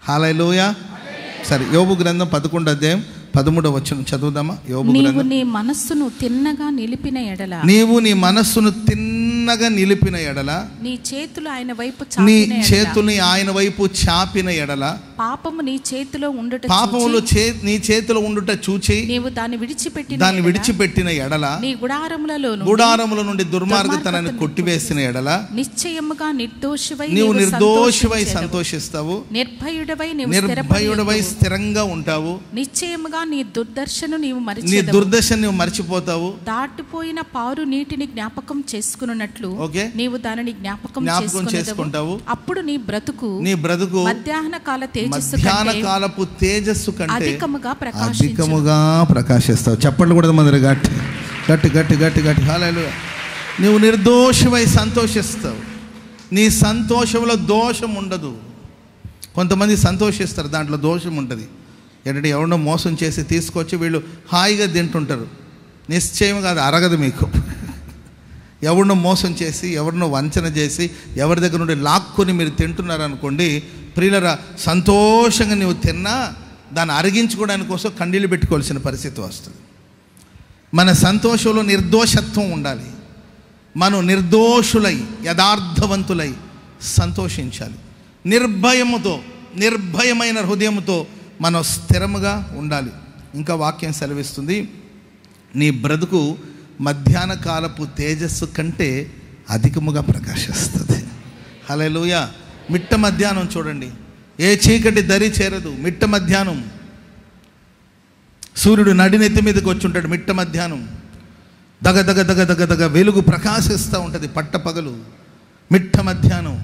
హల్లెలూయా. సరే, యోబు గ్రంథం 11వ అధ్యాయం 13వ వచనం చదువుదామా? యోబు గ్రంథం. నీవు నీ మనస్సును తిన్నగా నిలిపిన ఎడల, నీవు నీ మనస్సును తిన్నగా నిలిపిన ఎడల, నీ చేతులు ఆయన వైపు నీ చాపిన ఎడల, చేతుల్ని ఆయన వైపు చాపిన ఎడల, పాపము నీ చేతిలో ఉండుట పాపములు నీ చేతిలో ఉండుట చూచి నీవు దాన్ని విడిచిపెట్టిన ఎడల, నీ గుడారముల నుండి దుర్మార్గతనాన్ని కొట్టివేసిన ఎడల, నిశ్చయముగా నిర్దోషివై నీవు నిర్దోషివై సంతోషిస్తావు, నిర్భయుడవై స్థిరంగా ఉంటావు. నిశ్చయముగా నీ దుర్దర్శను నీవు మర్చిపోతావు. దాటిపోయిన పారు నీటిని జ్ఞాపకం చేసుకున్నట్లు నీవు దానిని జ్ఞాపకం చేసుకుంటావు. అప్పుడు నీ బ్రతుకు మధ్యాహ్న కాలపు తేజస్సు కంటే అధికముగా ప్రకాశిస్తావు. చెప్పండి కూడా మంది గట్టి గట్టి గట్టి గట్టి గట్టి హల్లెలూయా. నీవు నిర్దోషమై సంతోషిస్తావు. నీ సంతోషంలో దోషం ఉండదు. కొంతమంది సంతోషిస్తారు, దాంట్లో దోషం ఉంటుంది. ఏంటంటే ఎవరినో మోసం చేసి తీసుకొచ్చి వీళ్ళు హాయిగా తింటుంటారు. నిశ్చయంగా అది అరగదు మీకు. ఎవరినో మోసం చేసి, ఎవరినో వంచన చేసి, ఎవరి దగ్గర నుండి లాక్కొని మీరు తింటున్నారు అనుకోండి, ప్రియులరా, సంతోషంగా నువ్వు తిన్నా దాన్ని అరిగించుకోవడానికి కోసం కన్నీళ్ళు పెట్టుకోవాల్సిన పరిస్థితి వస్తుంది. మన సంతోషంలో నిర్దోషత్వం ఉండాలి. మనం నిర్దోషులై యథార్థవంతులై సంతోషించాలి. నిర్భయమైన హృదయంతో మనం స్థిరముగా ఉండాలి. ఇంకా వాక్యం సెలవిస్తుంది, నీ బ్రతుకు మధ్యాహ్న కాలపు తేజస్సు కంటే అధికముగా ప్రకాశిస్తుంది. హల్లెలూయా. మిట్ట మధ్యాహ్నం చూడండి, ఏ చీకటి దరి చేరదు. మిట్ట మధ్యాహ్నం సూర్యుడు నడినెత్తి మీదకి వచ్చి ఉంటాడు. మిట్ట మధ్యాహ్నం దగ దగ దగ దగ దగ వెలుగు ప్రకాశిస్తూ ఉంటుంది. పట్టపగలు మిట్ట మధ్యాహ్నం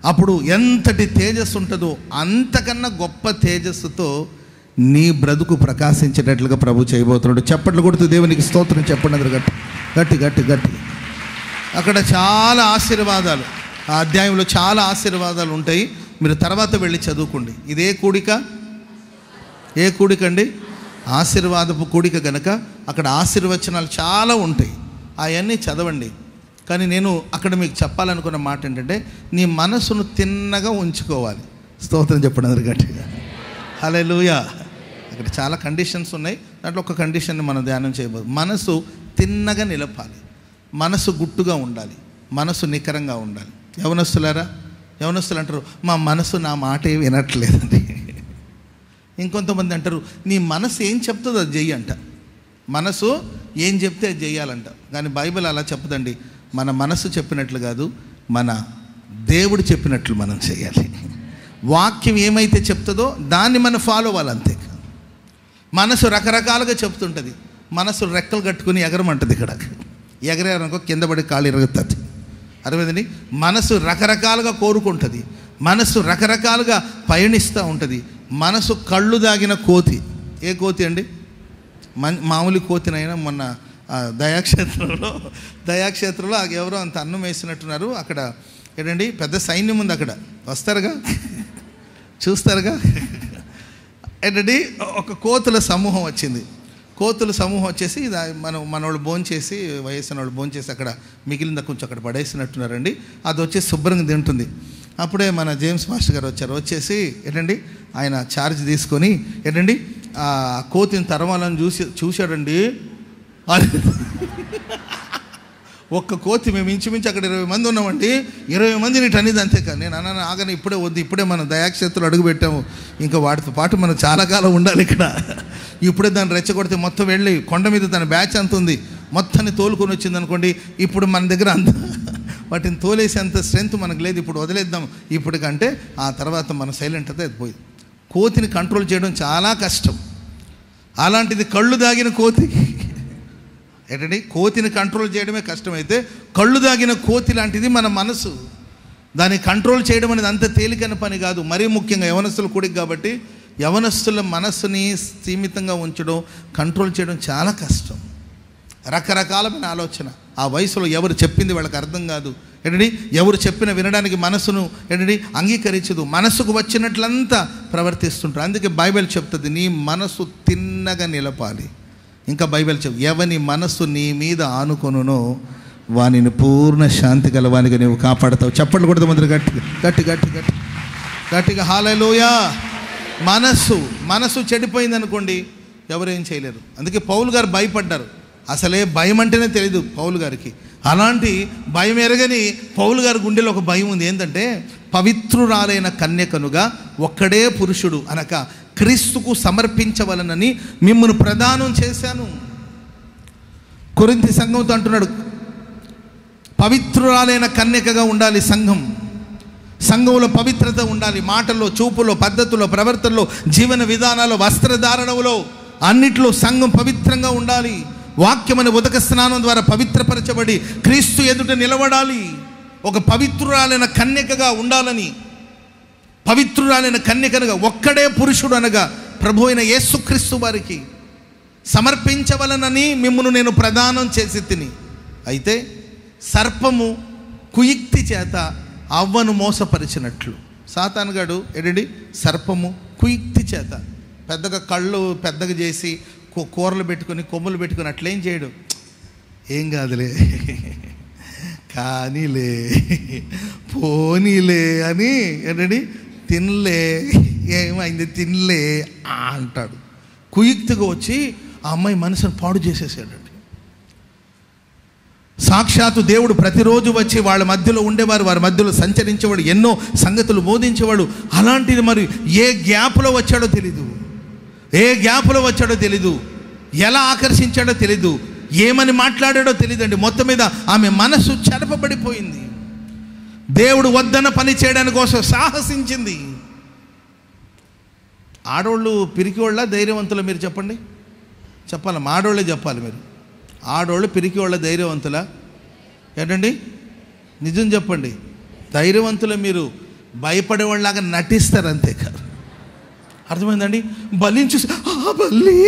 అప్పుడు ఎంతటి తేజస్సు ఉంటుందో అంతకన్నా గొప్ప తేజస్సుతో నీ బ్రతుకు ప్రకాశించేటట్లుగా ప్రభు చేయబోతున్నాడు. చప్పట్లు కొడుతూ దేవునికి స్తోత్రం చెప్పండి. అందరూ గట్టి గట్టి గట్టి గట్టి. అక్కడ చాలా ఆశీర్వాదాలు, ఆ అధ్యాయంలో చాలా ఆశీర్వాదాలు ఉంటాయి. మీరు తర్వాత వెళ్ళి చదువుకోండి. ఇదే కూడిక, ఏ కూడిక అండి? ఆశీర్వాదపు కూడిక గనక అక్కడ ఆశీర్వచనాలు చాలా ఉంటాయి. అవన్నీ చదవండి. కానీ నేను అక్కడ మీకు చెప్పాలనుకున్న మాట ఏంటంటే, నీ మనసును తిన్నగా ఉంచుకోవాలి. స్తోత్రం చెప్పండి అందరు గట్టిగా. హల్లెలూయా. అక్కడ చాలా కండిషన్స్ ఉన్నాయి. దాంట్లో ఒక కండిషన్ని మనం ధ్యానం చేయబోదు. మనసు తిన్నగా నిలపాలి, మనసు గుట్టుగా ఉండాలి, మనసు నికరంగా ఉండాలి. యవనస్తులు అంటారు, మా మనసు నా మాట వినట్లేదండి. ఇంకొంతమంది అంటారు, నీ మనసు ఏం చెప్తుందో అది చెయ్యి అంట. మనసు ఏం చెప్తే అది చెయ్యాలంట. కానీ బైబిల్ అలా చెప్పదండి. మన మనసు చెప్పినట్లు కాదు, మన దేవుడు చెప్పినట్లు మనం చేయాలి. వాక్యం ఏమైతే చెప్తుందో దాన్ని మనం ఫాలో అవ్వాలంతే. మనసు రకరకాలుగా చెప్తుంటుంది. మనసు రెక్కలు కట్టుకుని ఎగరమంటుంది. ఇక్కడ ఎగరేరనుకో కింద పడి కాళ్ళు ఇరుగుతుంది. అర్థమైందండి? మనసు రకరకాలుగా కోరుకుంటుంది. మనసు రకరకాలుగా పయనిస్తూ ఉంటుంది. మనసు కళ్ళు దాగిన కోతి. ఏ కోతి అండి? మామూలు కోతినైనా మొన్న దయాక్షేత్రంలో ఎవరో అంత అన్నం వేసినట్టున్నారు. అక్కడ ఏంటండి, పెద్ద సైన్యం ఉంది. అక్కడ వస్తారుగా, చూస్తారుగా. ఏంటండి, ఒక కోతుల సమూహం వచ్చింది. కోతుల సమూహం వచ్చేసి మనవాళ్ళు భోంచేసి, వయసున్న వాళ్ళు భోంచేసి అక్కడ మిగిలిందా కొంచెం అక్కడ పడేసినట్టున్నారండి. అది వచ్చేసి శుభ్రంగా తింటుంది. అప్పుడే మన జేమ్స్ మాస్టర్ గారు వచ్చారు. వచ్చేసి ఏంటండి, ఆయన ఛార్జ్ తీసుకొని ఏంటండి ఆ కోతిని తరమాలని చూశాడండి. ఒక్క కోతి, మేము ఇంచుమించు అక్కడ 20 మంది ఉన్నామండి. 20 మందిని టనిది అంతేకా. నేను అన్నాను, ఆగని ఇప్పుడే వద్దు, ఇప్పుడే మనం దయాక్షేత్రంలో అడుగు పెట్టాము, ఇంకా వాటితో పాటు మనం చాలా కాలం ఉండాలి ఇక్కడ. ఇప్పుడే దాన్ని రెచ్చగొడితే మొత్తం వెళ్ళి కొండ మీద తన బ్యాచ్ అంత ఉంది, మొత్తాన్ని తోలుకొని వచ్చింది అనుకోండి. ఇప్పుడు మన దగ్గర అంత వాటిని తోలేసి అంత స్ట్రెంత్ మనకు లేదు. ఇప్పుడు వదిలేద్దాం ఇప్పటికంటే. ఆ తర్వాత మన సైలెంట్ అయితే అది పోయింది. కోతిని కంట్రోల్ చేయడం చాలా కష్టం. అలాంటిది కళ్ళు దాగిన కోతి. ఏంటండి, కోతిని కంట్రోల్ చేయడమే కష్టమైతే కళ్ళు దాగిన కోతి లాంటిది మన మనసు. దాన్ని కంట్రోల్ చేయడం అనేది అంత తేలికైన పని కాదు. మరీ ముఖ్యంగా యవనస్తుల కూడిక కాబట్టి యవనస్తుల మనస్సుని స్థిమితంగా ఉంచడం, కంట్రోల్ చేయడం చాలా కష్టం. రకరకాలమైన ఆలోచన. ఆ వయసులో ఎవరు చెప్పింది వాళ్ళకి అర్థం కాదు. ఏంటండి, ఎవరు చెప్పిన వినడానికి మనసును ఏంటండి అంగీకరించదు. మనసుకు వచ్చినట్లంతా ప్రవర్తిస్తుంటారు. అందుకే బైబిల్ చెప్తుంది, నీ మనసు తిన్నగా నిలపాలి. ఇంకా బైబిల్ ఎవని మనస్సు నీ మీద ఆనుకొనునో వానిని పూర్ణ శాంతి గలవానిగా నువ్వు కాపాడతావు. చప్పట్లు కొడతావు మంది గట్టి గట్టి గట్టి గట్టి గట్టిగా. హల్లెలూయా. మనసు చెడిపోయింది అనుకోండి, ఎవరేం చేయలేరు. అందుకే పౌలు గారు భయపడ్డారు. అసలే భయం అంటేనే తెలియదు పౌలు గారికి. అలాంటి భయం ఎరగని పౌలు గారి గుండెలో ఒక భయం ఉంది. ఏంటంటే పవిత్రురాలైన కన్యకనుగా ఒక్కడే పురుషుడు అనక క్రీస్తుకు సమర్పించవలనని మిమ్మును ప్రదానం చేశాను. కొరింథీ సంఘంతో అంటున్నాడు, పవిత్రురాలైన కన్యకగా ఉండాలి సంఘం. సంఘంలో పవిత్రత ఉండాలి. మాటల్లో, చూపులో, పద్ధతుల్లో, ప్రవర్తనలో, జీవన విధానాల్లో, వస్త్రధారణలో, అన్నిట్లో సంఘం పవిత్రంగా ఉండాలి. వాక్యమని ఉదక స్నానం ద్వారా పవిత్రపరచబడి క్రీస్తు ఎదుట నిలబడాలి. ఒక పవిత్రురాలైన కన్యకగా ఉండాలని, పవిత్రురాలైన కన్యకనుగా ఒక్కడే పురుషుడు అనగా ప్రభు అయిన యేసుక్రీస్తు వారికి సమర్పించవలనని మిమ్మును నేను ప్రదానం చేసి తిని. అయితే సర్పము కుయుక్తి చేత అవ్వను మోసపరిచినట్లు, సాతానుగాడు ఏంటండి, సర్పము కుయుక్తి చేత పెద్దగా కళ్ళు పెద్దగా చేసి కూరలు పెట్టుకొని కొమ్ములు పెట్టుకొని అట్లేం చేయడు. ఏం కాదులే, కానీలే, పోనీలే అని ఏంటండి, తినలే, ఏమైంది తినలే అంటాడు. కుయుక్తిగా వచ్చి ఆ అమ్మాయి మనసును పాడు చేసేసాడండి. సాక్షాత్తు దేవుడు ప్రతిరోజు వచ్చి వాళ్ళ మధ్యలో ఉండేవారు, వారి మధ్యలో సంచరించేవాడు, ఎన్నో సంగతులు బోధించేవాడు. అలాంటిది మరి ఏ గ్యాప్లో వచ్చాడో తెలీదు, ఎలా ఆకర్షించాడో తెలీదు, ఏమని మాట్లాడాడో తెలియదండి. మొత్తం మీద ఆమె మనసు చెరపబడిపోయింది. దేవుడు వద్దన పని చేయడానికి కోసం సాహసించింది. ఆడోళ్ళు పిరికివాళ్ళ ధైర్యవంతుల? మీరు చెప్పండి, చెప్పాలి, ఆడోళ్ళే చెప్పాలి మీరు. ఆడోళ్ళు పిరికివాళ్ళ ధైర్యవంతుల? ఏంటండి, నిజం చెప్పండి. ధైర్యవంతులు మీరు భయపడేవాళ్ళలాగా నటిస్తారు, అంతేకాదు. అర్థమైందండి? బలిని చూసి బల్లి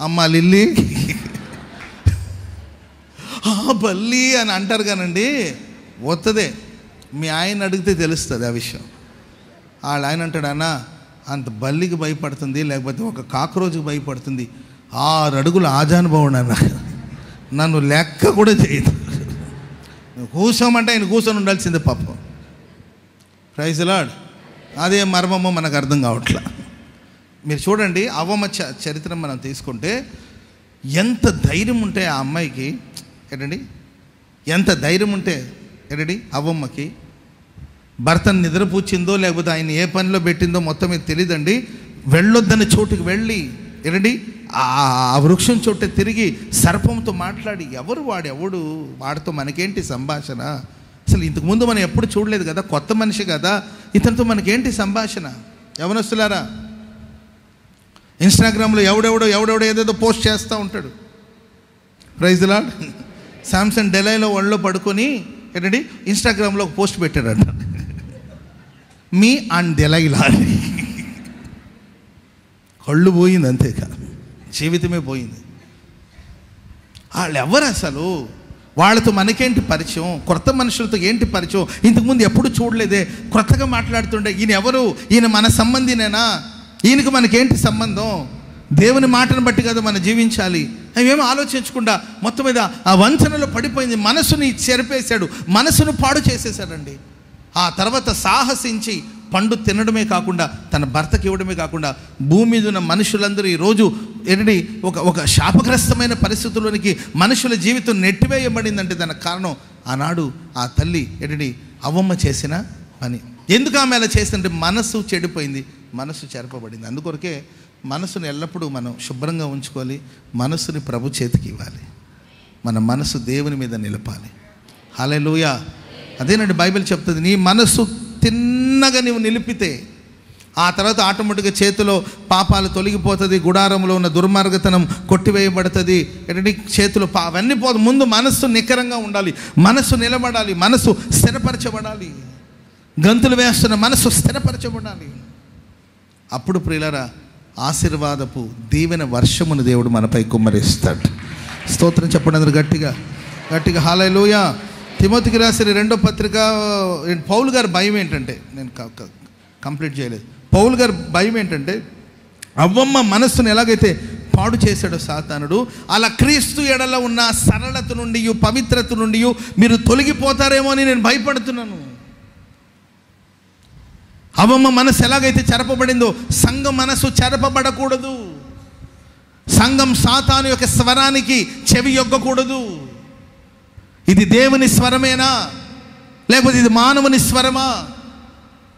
అమ్మ లిల్లీ బల్లి అని అంటారు కానండి, వస్తుంది. మీ ఆయన అడిగితే తెలుస్తుంది ఆ విషయం. ఆయన అంటాడు, అన్న అంత బల్లికి భయపడుతుంది, లేకపోతే ఒక కాక్రోచ్కి భయపడుతుంది, 6 అడుగులు ఆజానుభవం అన్న, నన్ను లెక్క కూడా చేయదు. నువ్వు కూర్చోమంటే ఆయన కూర్చొని ఉండాల్సిందే పాపం. Praise lord. అదే మర్మమో మనకు అర్థం కావట్లా. మీరు చూడండి, అవ్వమ్మ చరిత్ర మనం తీసుకుంటే ఎంత ధైర్యం ఉంటే ఆ అమ్మాయికి, ఏంటండి, ఎంత ధైర్యం ఉంటే ఏంటండి అవ్వమ్మకి, భర్తను నిద్రపూచిందో లేకపోతే ఆయన ఏ పనిలో పెట్టిందో మొత్తం మీద తెలియదండి. వెళ్ళొద్దని చోటుకి వెళ్ళి ఏంటండి ఆ వృక్షం చోట తిరిగి సర్పంతో మాట్లాడి, ఎవడు వాడితో మనకేంటి సంభాషణ, అసలు ఇంతకుముందు మనం ఎప్పుడు చూడలేదు కదా, కొత్త మనిషి కదా, ఇతనితో మనకేంటి సంభాషణ. యవనస్తులారా, ఇన్స్టాగ్రామ్లో ఎవడెవడో ఏదేదో పోస్ట్ చేస్తూ ఉంటాడు. Praise the lord. శాంసంగ్ డెలైలో ఒళ్ళో పడుకొని ఏంటండి ఇన్స్టాగ్రామ్లో ఒక పోస్ట్ పెట్టాడంట, మీ అండ్ డెలైలా. కళ్ళు పోయింది, అంతేకాదు జీవితమే పోయింది. వాళ్ళు ఎవరు అసలు? వాళ్ళతో మనకేంటి పరిచయం? కొత్త మనుషులతో ఏంటి పరిచయం? ఇంతకుముందు ఎప్పుడు చూడలేదే, కొత్తగా మాట్లాడుతుండే. ఈయన ఎవరు? ఈయన మన సంబంధినేనా? ఈయనకు మనకేంటి సంబంధం? దేవుని మాటను బట్టి కదా మనం జీవించాలి. అవేమో ఆలోచించకుండా మొత్తం మీద ఆ వంచనలో పడిపోయింది. మనసుని చెరిపేశాడు, మనసును పాడు చేసేసాడండి. ఆ తర్వాత సాహసించి పండు తినడమే కాకుండా తన భర్తకి ఇవ్వడమే కాకుండా భూమి మీద ఉన్న మనుషులందరూ ఈరోజు ఏంటి ఒక శాపగ్రస్తమైన పరిస్థితుల్లోనికి మనుషుల జీవితం నెట్టివేయబడిందంటే దానికి కారణం ఆనాడు ఆ తల్లి ఏంటి అవ్వమ్మ చేసిన పని. ఎందుకు ఆమె అలా చేసిందంటే మనసు చెడిపోయింది, మనసు చెరపబడింది. అందుకొరకే మనసును ఎల్లప్పుడూ మనం శుభ్రంగా ఉంచుకోవాలి, మనసుని ప్రభు చేతికి ఇవ్వాలి, మన మనసు దేవుని మీద నిలపాలి. హల్లెలూయా. అదేనండి బైబిల్ చెప్తుంది, నీ మనసు తిన్నగా నీవు నిలిపితే ఆ తర్వాత ఆటోమేటిక్గా చేతిలో పాపాలు తొలగిపోతుంది, గుడారంలో ఉన్న దుర్మార్గతనం కొట్టివేయబడుతుంది. ఏంటంటే చేతిలో అవన్నీ పోదు. ముందు మనస్సు నికరంగా ఉండాలి, మనస్సు నిలబడాలి, మనసు స్థిరపరచబడాలి. గంతులు వేస్తున్న మనసు స్థిరపరచబడాలి. అప్పుడు ప్రియులారా ఆశీర్వాదపు దీవెన వర్షమును దేవుడు మనపై కుమ్మరిస్తాడు. స్తోత్రం చెప్పండి అందరూ గట్టిగా గట్టిగా. హల్లెలూయా. తిమోతికి రాసిన 2వ పత్రిక. పౌలు గారి భయం ఏంటంటే, నేను కంప్లీట్ చేయలేదు. పౌలు గారి భయం ఏంటంటే అవ్వమ్మ మనస్సును ఎలాగైతే పాడు చేశాడో సాతానుడు, అలా క్రీస్తు ఎడల ఉన్న సరళత నుండి పవిత్రత నుండి మీరు తొలగిపోతారేమో అని నేను భయపడుతున్నాను. హవ్వ మనసు ఎలాగైతే చెరపబడిందో సంఘం మనసు చెరపబడకూడదు. సంఘం సాతాను యొక్క స్వరానికి చెవి యొగ్గకూడదు. ఇది దేవుని స్వరమేనా, లేకపోతే ఇది మానవుని స్వరమా?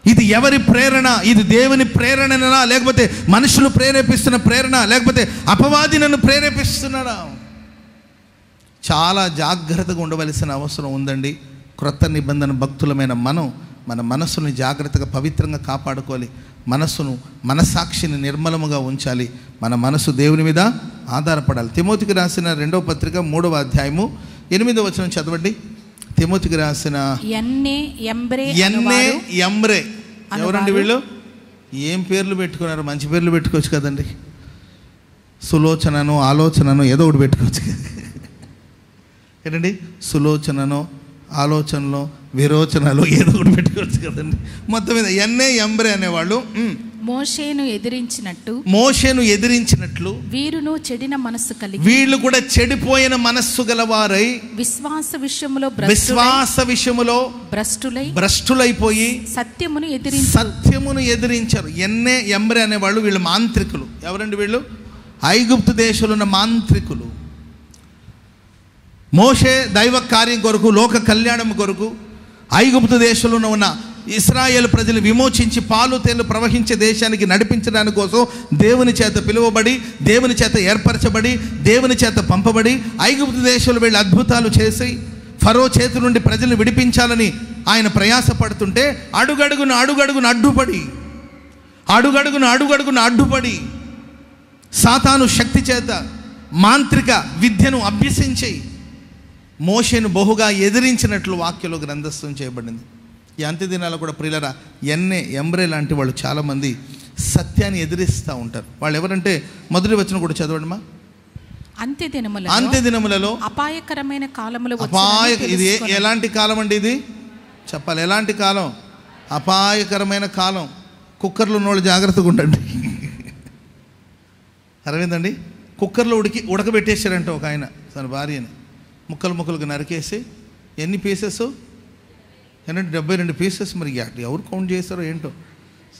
ఇది ఎవరి ప్రేరణ? ఇది దేవుని ప్రేరణనా, లేకపోతే మనుషులు ప్రేరేపిస్తున్న ప్రేరణ, లేకపోతే అపవాది నన్ను ప్రేరేపిస్తున్నాడా? చాలా జాగ్రత్తగా ఉండవలసిన అవసరం ఉందండి. క్రొత్త నిబంధన భక్తులమైన మన మనస్సుని జాగ్రత్తగా పవిత్రంగా కాపాడుకోవాలి. మనస్సాక్షిని నిర్మలముగా ఉంచాలి. మన మనసు దేవుని మీద ఆధారపడాలి. తిమోతికి రాసిన 2వ పత్రిక 3వ అధ్యాయము 8వ వచనం చదవండి. తిమోతికి రాసిన ఎంబ్రే ఎవరండి వీళ్ళు? ఏం పేర్లు పెట్టుకున్నారు? మంచి పేర్లు పెట్టుకోవచ్చు కదండి. సులోచనను, ఆలోచనను ఏదో ఒకటి పెట్టుకోవచ్చు ఏంటండి. సులోచనను, ఆలోచనలో, విరోచనలో ఏదో ఒకటి పెట్టుకోవచ్చు కదండి. మొత్తం మీద ఎంబ్రే అనేవాళ్ళు మోషేను ఎదిరించినట్లు వీళ్ళు కూడా చెడిపోయిన మనస్సు గలవారై విశ్వాస విషయములో భ్రష్టులైపోయి సత్యమును ఎదిరించారు. ఎంబ్రే అనేవాళ్ళు వీళ్ళు మాంత్రికులు. ఎవరండి వీళ్ళు? ఐగుప్తు దేశంలో ఉన్న మాంత్రికులు. మోషే దైవ కార్యం కొరకు, లోక కళ్యాణం కొరకు ఐగుప్తు దేశంలో ఉన్న ఇశ్రాయేలు ప్రజలు విమోచించి పాలు తేళ్లు ప్రవహించే దేశానికి నడిపించడానికి కోసం దేవుని చేత పిలువబడి, దేవుని చేత ఏర్పరచబడి, దేవుని చేత పంపబడి ఐగుప్తు దేశంలో వీళ్ళు అద్భుతాలు చేసి ఫరో చేతి నుండి ప్రజలు విడిపించాలని ఆయన ప్రయాసపడుతుంటే అడుగడుగున అడ్డుపడి సాతాను శక్తి చేత మాంత్రిక విద్యను అభ్యసించి మోషేను బహుగా ఎదిరించినట్లు వాక్యంలో గ్రంథస్థం చేయబడింది. ఈ అంత్యదినాల్లో కూడా ప్రియులరా ఎంబ్రే లాంటి వాళ్ళు చాలామంది సత్యాన్ని ఎదిరిస్తూ ఉంటారు. వాళ్ళు ఎవరంటే మొదటి వచనం కూడా చదవండిమా. అంత్యదినములలో అపాయకరమైన కాలములు. ఇది ఎలాంటి కాలం అండి? ఇది చెప్పాలి. ఎలాంటి కాలం? అపాయకరమైన కాలం. కుక్కర్లో ఉన్నోళ్ళు జాగ్రత్తగా ఉండండి. అరవిందండి, కుక్కర్లో ఉడకబెట్టేశారంట ఒక ఆయన తన భార్యని. ముక్కలుగా నరికేసి ఎన్ని పీసెస్? 72 పీసెస్. మరి ఎవరు కౌంట్ చేస్తారో ఏంటో.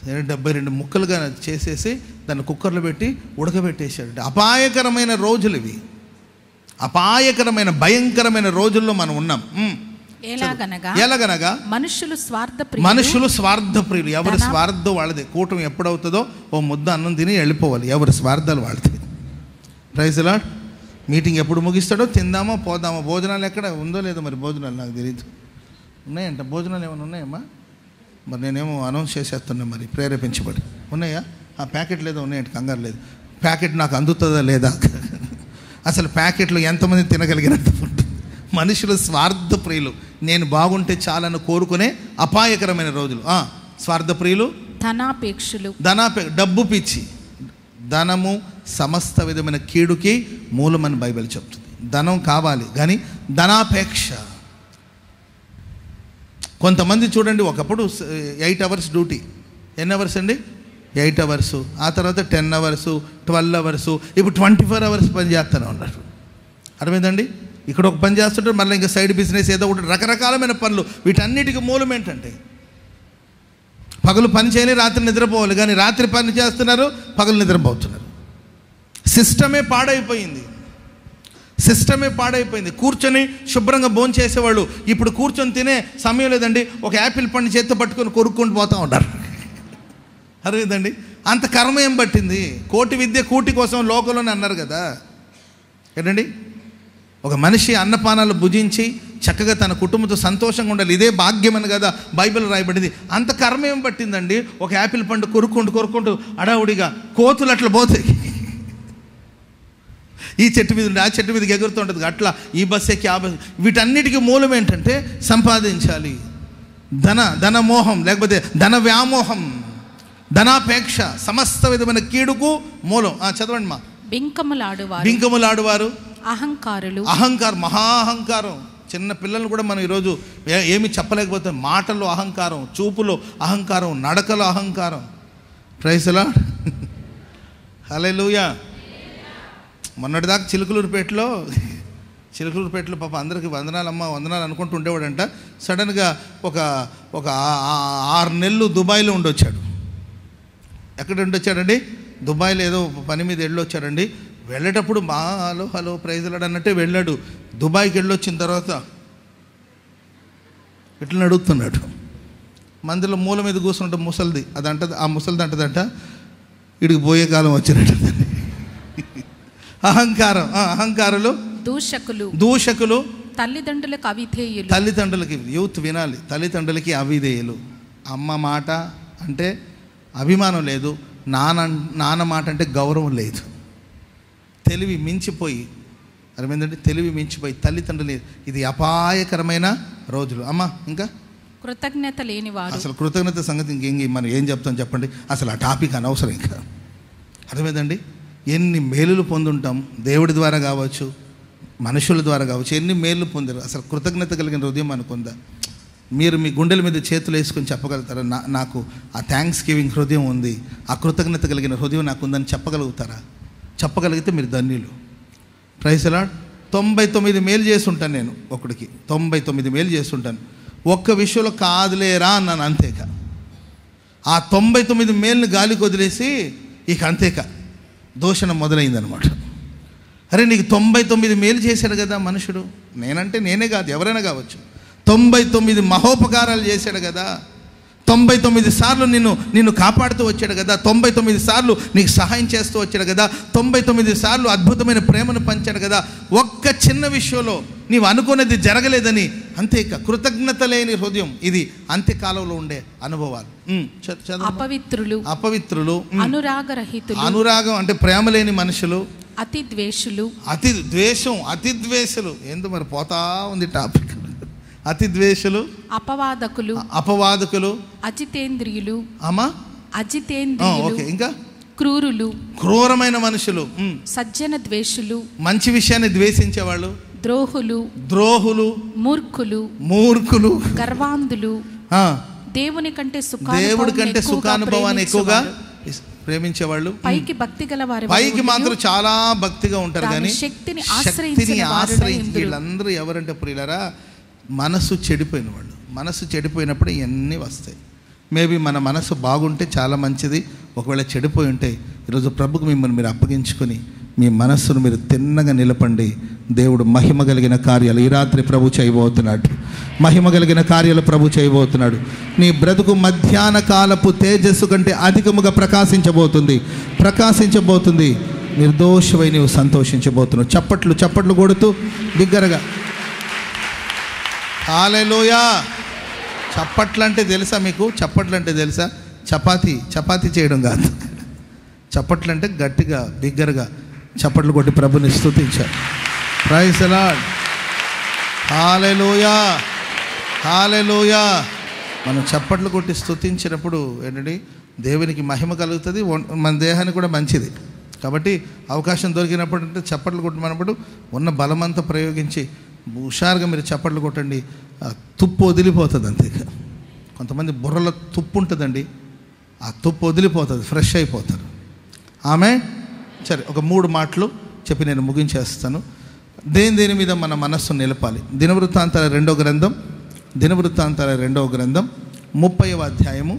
72 ముక్కలుగా చేసేసి దాన్ని కుక్కర్లో పెట్టి ఉడకబెట్టేశాడు. అపాయకరమైన రోజులు ఇవి. అపాయకరమైన భయంకరమైన రోజుల్లో మనం ఉన్నాం. ఎలాగనగా మనుషులు స్వార్థప్రియులు. ఎవరి స్వార్థం వాళ్ళదే. కూటమి ఎప్పుడవుతుందో ఓ ముద్ద అన్నం తిని వెళ్ళిపోవాలి. ఎవరి స్వార్థాలు వాళ్ళదే. Praise lord. మీటింగ్ ఎప్పుడు ముగిస్తాడో తిందామా పోదామా. భోజనాలు ఎక్కడ ఉందో లేదో మరి. భోజనాలు నాకు తెలియదు. ఉన్నాయంట భోజనాలు ఏమైనా ఉన్నాయమ్మా? మరి నేనేమో అనౌన్స్ చేసేస్తున్నా మరి ప్రేరేపించబడి. ఉన్నాయా? ఆ ప్యాకెట్ లేదో ఉన్నాయంట. కంగారు లేదు. ప్యాకెట్ నాకు అందుతుందా లేదా? అసలు ప్యాకెట్లు ఎంతమంది తినగలిగినంత ఉంటుంది. మనుషులు స్వార్థప్రియులు. నేను బాగుంటే చాలని కోరుకునే అపాయకరమైన రోజులు. స్వార్థప్రియులు, డబ్బు పిచ్చి. ధనము సమస్త విధమైన కీడుకి మూలమని బైబిల్ చెప్తుంది. ధనం కావాలి కానీ ధనాపేక్ష. కొంతమంది చూడండి, ఒకప్పుడు 8 అవర్స్ డ్యూటీ. ఎన్ని అవర్స్ అండి? 8 అవర్స్. ఆ తర్వాత 10 అవర్స్, 12 అవర్స్. ఇప్పుడు 24 అవర్స్ పని చేస్తూనే ఉన్నారు. అర్థమైందండి? ఇక్కడ ఒక పని చేస్తుంటారు, మళ్ళీ ఇంకా సైడ్ బిజినెస్ ఏదో ఒకటి, రకరకాలమైన పనులు. వీటన్నిటికీ మూలం ఏంటంటే పగలు పని చేయని రాత్రి నిద్రపోవాలి. కానీ రాత్రి పని చేస్తున్నారు, పగలు నిద్రపోతున్నారు. సిస్టమే పాడైపోయింది. కూర్చొని శుభ్రంగా భోజనం చేసేవాళ్ళు ఇప్పుడు కూర్చొని తినే సమయం లేదండి. ఒక యాపిల్ పండు చేత్తో పట్టుకొని కొరుక్కొని పోతూ ఉంటారు. అర్థమైందండి? అంత కర్మ ఏం పట్టింది? కోటి విద్య కూటి కోసం లోకంలోనే అన్నారు కదా. ఏంటండి? ఒక మనిషి అన్నపానాలు భుజించి చక్కగా తన కుటుంబంతో సంతోషంగా ఉండాలి. ఇదే భాగ్యం అని కదా బైబిల్ రాయబడింది. అంత కర్మ ఏం పట్టిందండి? ఒక యాపిల్ పండు కొరుక్కుంటూ అడావుడిగా కోతులు అట్లా పోతాయి. ఈ చెట్టు మీద ఆ చెట్టు మీదకి ఎగురుతూ ఉంటుంది. అట్లా ఈ బస్ ఎక్కి ఆ బస్. వీటన్నిటికీ మూలం ఏంటంటే సంపాదించాలి. ధనమోహం, లేకపోతే ధన వ్యామోహం, ధనాపేక్ష సమస్త విధమైన కీడుకు మూలం. చదవండి మా. బింకములాడువారు, మహాహంకారం. చిన్న పిల్లలు కూడా మనం ఈరోజు ఏమి చెప్పలేకపోతే మాటల్లో అహంకారం, చూపులో అహంకారం, నడకలో అహంకారం. Praise Lord. హల్లెలూయా. మొన్నటిదాకా చిలుకలూరుపేటలో చిలకలూరుపేటలో పాప అందరికీ వందనాలమ్మ వందనాలు అనుకుంటూ ఉండేవాడంట. సడన్గా ఒక 6 నెలలు దుబాయ్లో ఉండొచ్చాడు. ఎక్కడ ఉండొచ్చాడండి? దుబాయ్లో ఏదో పని మీద వెళ్ళొచ్చాడండి. వెళ్ళేటప్పుడు హలో ప్రైజ్ లాడ్ అన్నట్టే వెళ్ళాడు. దుబాయ్కి వెళ్ళొచ్చిన తర్వాత ఇట్లా అడుగుతున్నాడు. మందిలో మూల మీద కూర్చుంటే ముసలిది అదంటది, ఆ ముసలిది అంటదంట ఇడికి పోయే కాలం వచ్చినట్టు. అహంకారులు, దూషకులు, తల్లిదండ్రులకి యూత్ వినాలి, తల్లిదండ్రులకి అవిధేయులు. అమ్మ మాట అంటే అభిమానం లేదు, నాన్న మాట అంటే గౌరవం లేదు. తెలివి మించిపోయి తల్లిదండ్రులు, ఇది అపాయకరమైన రోజులు. అమ్మ ఇంకా కృతజ్ఞత లేనివారు. అసలు కృతజ్ఞత సంగతి మనం ఏం చెప్తాం చెప్పండి? అసలు ఆ టాపిక్ అనవసరం. ఇంకా అర్థమైందండి? ఎన్ని మేలులు పొందుంటాం దేవుడి ద్వారా కావచ్చు, మనుషుల ద్వారా కావచ్చు, ఎన్ని మేలు పొందారు. అసలు కృతజ్ఞత కలిగిన హృదయం అనుకుందా? మీరు మీ గుండెల మీద చేతులు వేసుకొని చెప్పగలుగుతారా? నాకు ఆ థ్యాంక్స్ గివింగ్ హృదయం ఉంది, ఆ కృతజ్ఞత కలిగిన హృదయం నాకు ఉందని చెప్పగలుగుతారా? చెప్పగలిగితే మీరు ధన్యులు. Praise the lord. 99 మేలు చేస్తుంటాను నేను ఒకడికి, 99 మేలు చేస్తుంటాను. ఒక్క విషయంలో కాదులేరా అన్నాను, అంతేక. ఆ 99 మేలుని గాలికి వదిలేసి ఇక అంతేక దూషణ మొదలైందనమాట. అరే నీకు 99 మేలు చేశాడు కదా మనుషుడు, నేనే కాదు ఎవరైనా కావచ్చు, 99 మహోపకారాలు చేశాడు కదా, 99 సార్లు నిన్ను కాపాడుతూ వచ్చాడు కదా, 99 సార్లు నీకు సహాయం చేస్తూ వచ్చాడు కదా, 99 సార్లు అద్భుతమైన ప్రేమను పంచాడు కదా. ఒక్క చిన్న విషయంలో నీవు అనుకున్నది జరగలేదని అంతేక కృతజ్ఞత లేని హృదయం. ఇది అంత్యకాలంలో ఉండే అనుభవాలు. అపవిత్రులు, అనురాగం అంటే ప్రేమ లేని మనుషులు, అతి ద్వేషులు. ఏందో మరి పోతా ఉంది టాపిక్. అతి ద్వేషులు, అపవాదకులు, అజితేంద్రియులు, ఓకే, ఇంకా క్రూరమైన మనుషులు, సజ్జన ద్వేషులు, మంచి విషయాన్ని ద్వేషించేవాళ్ళు, ద్రోహులు, మూర్ఖులు, గర్వాంధులు, దేవుడి కంటే సుఖానుభవాన్ని ఎక్కువగా ప్రేమించేవాళ్ళు, పైకి భక్తి గల వారు, పైకి మాత్రం చాలా భక్తిగా ఉంటారు కానీ శక్తిని ఆశ్రయించి వీళ్ళందరూ ఎవరంటే ప్రియులారా మనసు చెడిపోయిన వాళ్ళు. మనసు చెడిపోయినప్పుడు ఇవన్నీ వస్తాయి. మేబీ మన మనసు బాగుంటే చాలా మంచిది, ఒకవేళ చెడిపోయి ఉంటే ఈరోజు ప్రభుకు మిమ్మల్ని మీరు అప్పగించుకొని మీ మనస్సును మీరు తిన్నగా నిలపండి. దేవుడు మహిమ కలిగిన కార్యాలు ఈ రాత్రి ప్రభు చేయబోతున్నాడు. మహిమ కలిగిన కార్యాలు ప్రభు చేయబోతున్నాడు. నీ బ్రతుకు మధ్యాహ్న కాలపు తేజస్సు కంటే అధికముగా ప్రకాశించబోతుంది. నిర్దోషమై నీవు సంతోషించబోతున్నావు. చప్పట్లు కొడుతూ బిగ్గరగా హల్లెలూయా. చప్పట్లు అంటే తెలుసా మీకు? చప్పట్లు అంటే తెలుసా? చపాతీ చేయడం కాదు. చప్పట్లు అంటే గట్టిగా బిగ్గరగా చప్పట్లు కొట్టి ప్రభుని స్తుతించారు. Praise the Lord. హల్లెలూయా. మనం చప్పట్లు కొట్టి స్తుతించినప్పుడు ఏంటంటే దేవునికి మహిమ కలుగుతుంది, మన దేహానికి కూడా మంచిది. కాబట్టి అవకాశం దొరికినప్పుడు అంటే చప్పట్లు కొట్టమన్నప్పుడు ఉన్న బలమంతా ప్రయోగించి హుషారుగా మీరు చప్పట్లు కొట్టండి. తుప్పు వదిలిపోతుంది. అంతే. కొంతమంది బుర్రలో తుప్పు ఉంటుందండి, ఆ తుప్పు వదిలిపోతుంది, ఫ్రెష్ అయిపోతారు. ఆమె సరే, ఒక 3 మాటలు చెప్పి నేను ముగించేస్తాను. దేని మీద మన మనస్సు నిలపాలి. దినవృత్తాంతాల 2వ గ్రంథం 30వ అధ్యాయము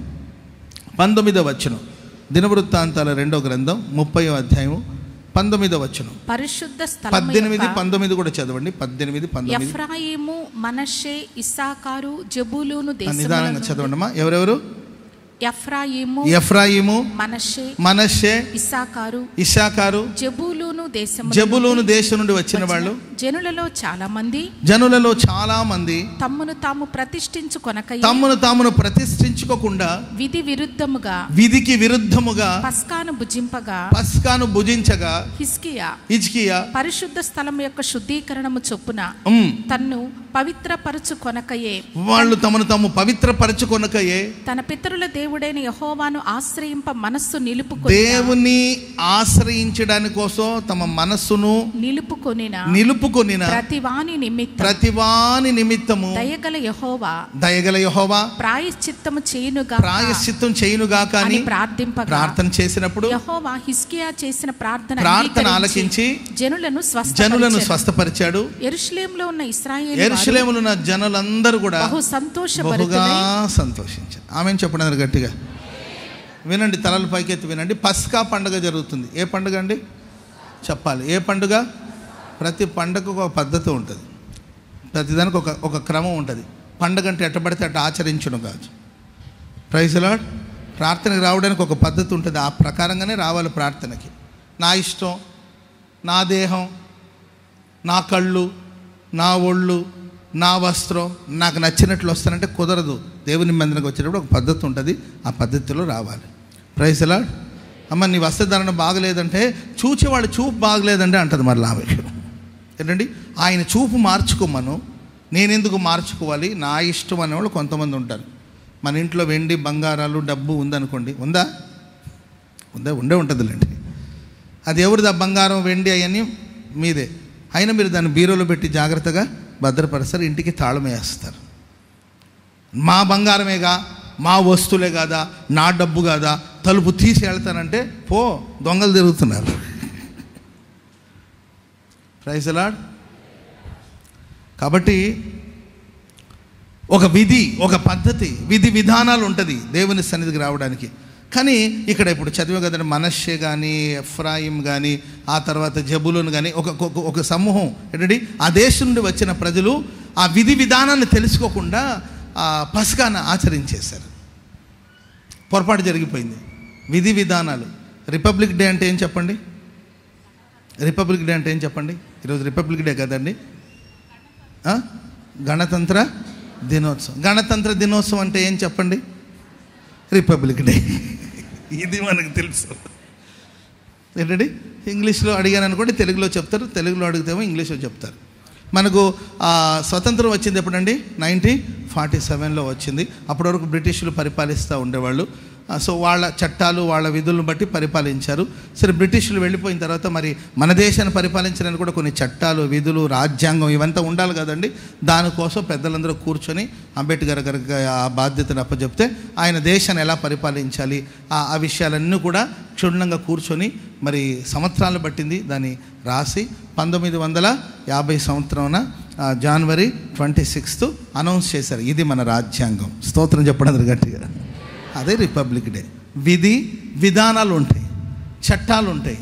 19వ వచనం. దినవృత్తాంతాల 2వ గ్రంథం 30వ అధ్యాయము 19వ వచనం. పరిశుద్ధ స్థలం 18, 19 కూడా చదవండి. 18, 19. ఎఫ్రాయిము, మనష్షే, ఇస్సాకారు, జెబూలూను దేశములను. నిదానంగా చదవండి అమ్మా. ఎవరెవరు? ఎఫ్రాయిము, మనష్షే, ఇస్సాకారు, జెబూలూను దేశం నుండి వచ్చిన వాళ్ళు. జనులలో చాలా మంది తమ్మును తాము ప్రతిష్ఠించుకోకుండా విధికి విరుద్ధముగా పస్కాను భుజించగా హిజ్కియా పరిశుద్ధ స్థలం యొక్క శుద్ధీకరణము చొప్పున తన్ను పవిత్రపరచుకొనకయే, వాళ్ళు తమను తాము పవిత్రపరచుకొనకయే తన పితరుల దేవుడైన యెహోవాను ఆశ్రయింప మనస్సు నిలుపుకొని, దేవుని ఆశ్రయించడానికి కోసం తమ మనస్సును నిలుపుకొనిన ప్రతివాని నిమిత్తము దయగల యెహోవా ప్రాయశ్చిత్తము చేయునుగా కానీ ప్రార్థన చేసినప్పుడు యెహోవా హిజ్కియా చేసిన ప్రార్థన ఆలకించి జనులను స్వస్థపరిచాడు. యెరూషలేములో ఉన్న యెరూషలేములో ఉన్న జనులందరూ కూడా బహుగా సంతోషించారు. ఆమెను చెప్పండి గట్టిగా వినండి, తలలు పైకెత్తి వినండి. పస్కా పండుగ జరుగుతుంది. ఏ పండుగ అండి చెప్పాలి? ఏ పండుగ? ప్రతి పండుగకు ఒక పద్ధతి ఉంటుంది, ప్రతిదానికి ఒక క్రమం ఉంటుంది. పండుగ అంటే ఎట్టబడితే అట్లా ఆచరించడం కాదు. Praise the lord. ప్రార్థనకి రావడానికి ఒక పద్ధతి ఉంటుంది, ఆ ప్రకారంగానే రావాలి ప్రార్థనకి. నా ఇష్టం, నా దేహం, నా కళ్ళు, నా ఒళ్ళు, నా వస్త్రం నాకు నచ్చినట్లు వస్తానంటే కుదరదు. దేవుని మందిరానికి వచ్చేటప్పుడు ఒక పద్ధతి ఉంటుంది, ఆ పద్ధతిలో రావాలి. Praise the lord. అమ్మ నీ వస్త్రధారణ బాగలేదంటే చూచేవాళ్ళు చూపు బాగలేదంటే అంటది మరి లాభం ఏంటండి. ఆయన చూపు మార్చుకోమను, నేనెందుకు మార్చుకోవాలి, నా ఇష్టం అనేవాళ్ళు కొంతమంది ఉంటారు. మన ఇంట్లో వెండి బంగారాలు డబ్బు ఉందనుకోండి, ఉందే ఉంటుందిలేండి. అది ఎవరిది? ఆ బంగారం వెండి అవన్నీ మీదే. అయినా మీరు దాన్ని బీరోలో పెట్టి జాగ్రత్తగా భద్రపరుస్తారు, ఇంటికి తాళం వేస్తారు. మా బంగారమేగా, మా వస్తువులే కాదా, నా డబ్బు కాదా, తలుపు తీసి వెళ్తానంటే పో, దొంగలు తిరుగుతున్నారు. Praise the lord. కాబట్టి ఒక విధి, ఒక పద్ధతి, విధి విధానాలు ఉంటుంది దేవుని సన్నిధికి రావడానికి. కానీ ఇక్కడ ఇప్పుడు చదివే కదండి, మనష్షే కానీ ఎఫ్రాయిం కానీ ఆ తర్వాత జబులూన్ కానీ ఒక సమూహం ఏంటండి, ఆ దేశం నుండి వచ్చిన ప్రజలు ఆ విధి విధానాన్ని తెలుసుకోకుండా ఆ పస్కాను ఆచరించేశారు. పొరపాటు జరిగిపోయింది. విధి విధానాలు. రిపబ్లిక్ డే అంటే ఏం చెప్పండి? రిపబ్లిక్ డే అంటే ఏం చెప్పండి? ఈరోజు రిపబ్లిక్ డే కదండి. గణతంత్ర దినోత్సవం. గణతంత్ర దినోత్సవం అంటే ఏం చెప్పండి? Republic day. ఇది మనకు తెలుసు ఏంటండి. ఇంగ్లీష్లో అడిగాను అనుకోండి తెలుగులో చెప్తారు, తెలుగులో అడిగితేమో ఇంగ్లీష్లో చెప్తారు. మనకు స్వతంత్రం వచ్చింది ఎప్పుడండి? 1947లో వచ్చింది. అప్పటి వరకు బ్రిటిషులు పరిపాలిస్తూ ఉండేవాళ్ళు. సో వాళ్ళ చట్టాలు వాళ్ళ విధులను బట్టి పరిపాలించారు. సరే, బ్రిటిషులు వెళ్ళిపోయిన తర్వాత మరి మన దేశాన్ని పరిపాలించడానికి కూడా కొన్ని చట్టాలు, విధులు, రాజ్యాంగం ఇవంతా ఉండాలి కదండి. దానికోసం పెద్దలందరూ కూర్చొని అంబేద్కర్ గారికి ఆ బాధ్యతను అప్పచెప్తే ఆయన దేశాన్ని ఎలా పరిపాలించాలి ఆ విషయాలన్నీ కూడా క్షుణ్ణంగా కూర్చొని మరి సంవత్సరాలు పట్టింది దాన్ని రాసి 1950 సంవత్సరాన జనవరి 26 అనౌన్స్ చేశారు. ఇది మన రాజ్యాంగం. స్తోత్రం చెప్పడం గట్టిగా. అదే రిపబ్లిక్ డే. విధి విధానాలు ఉంటాయి, చట్టాలు ఉంటాయి.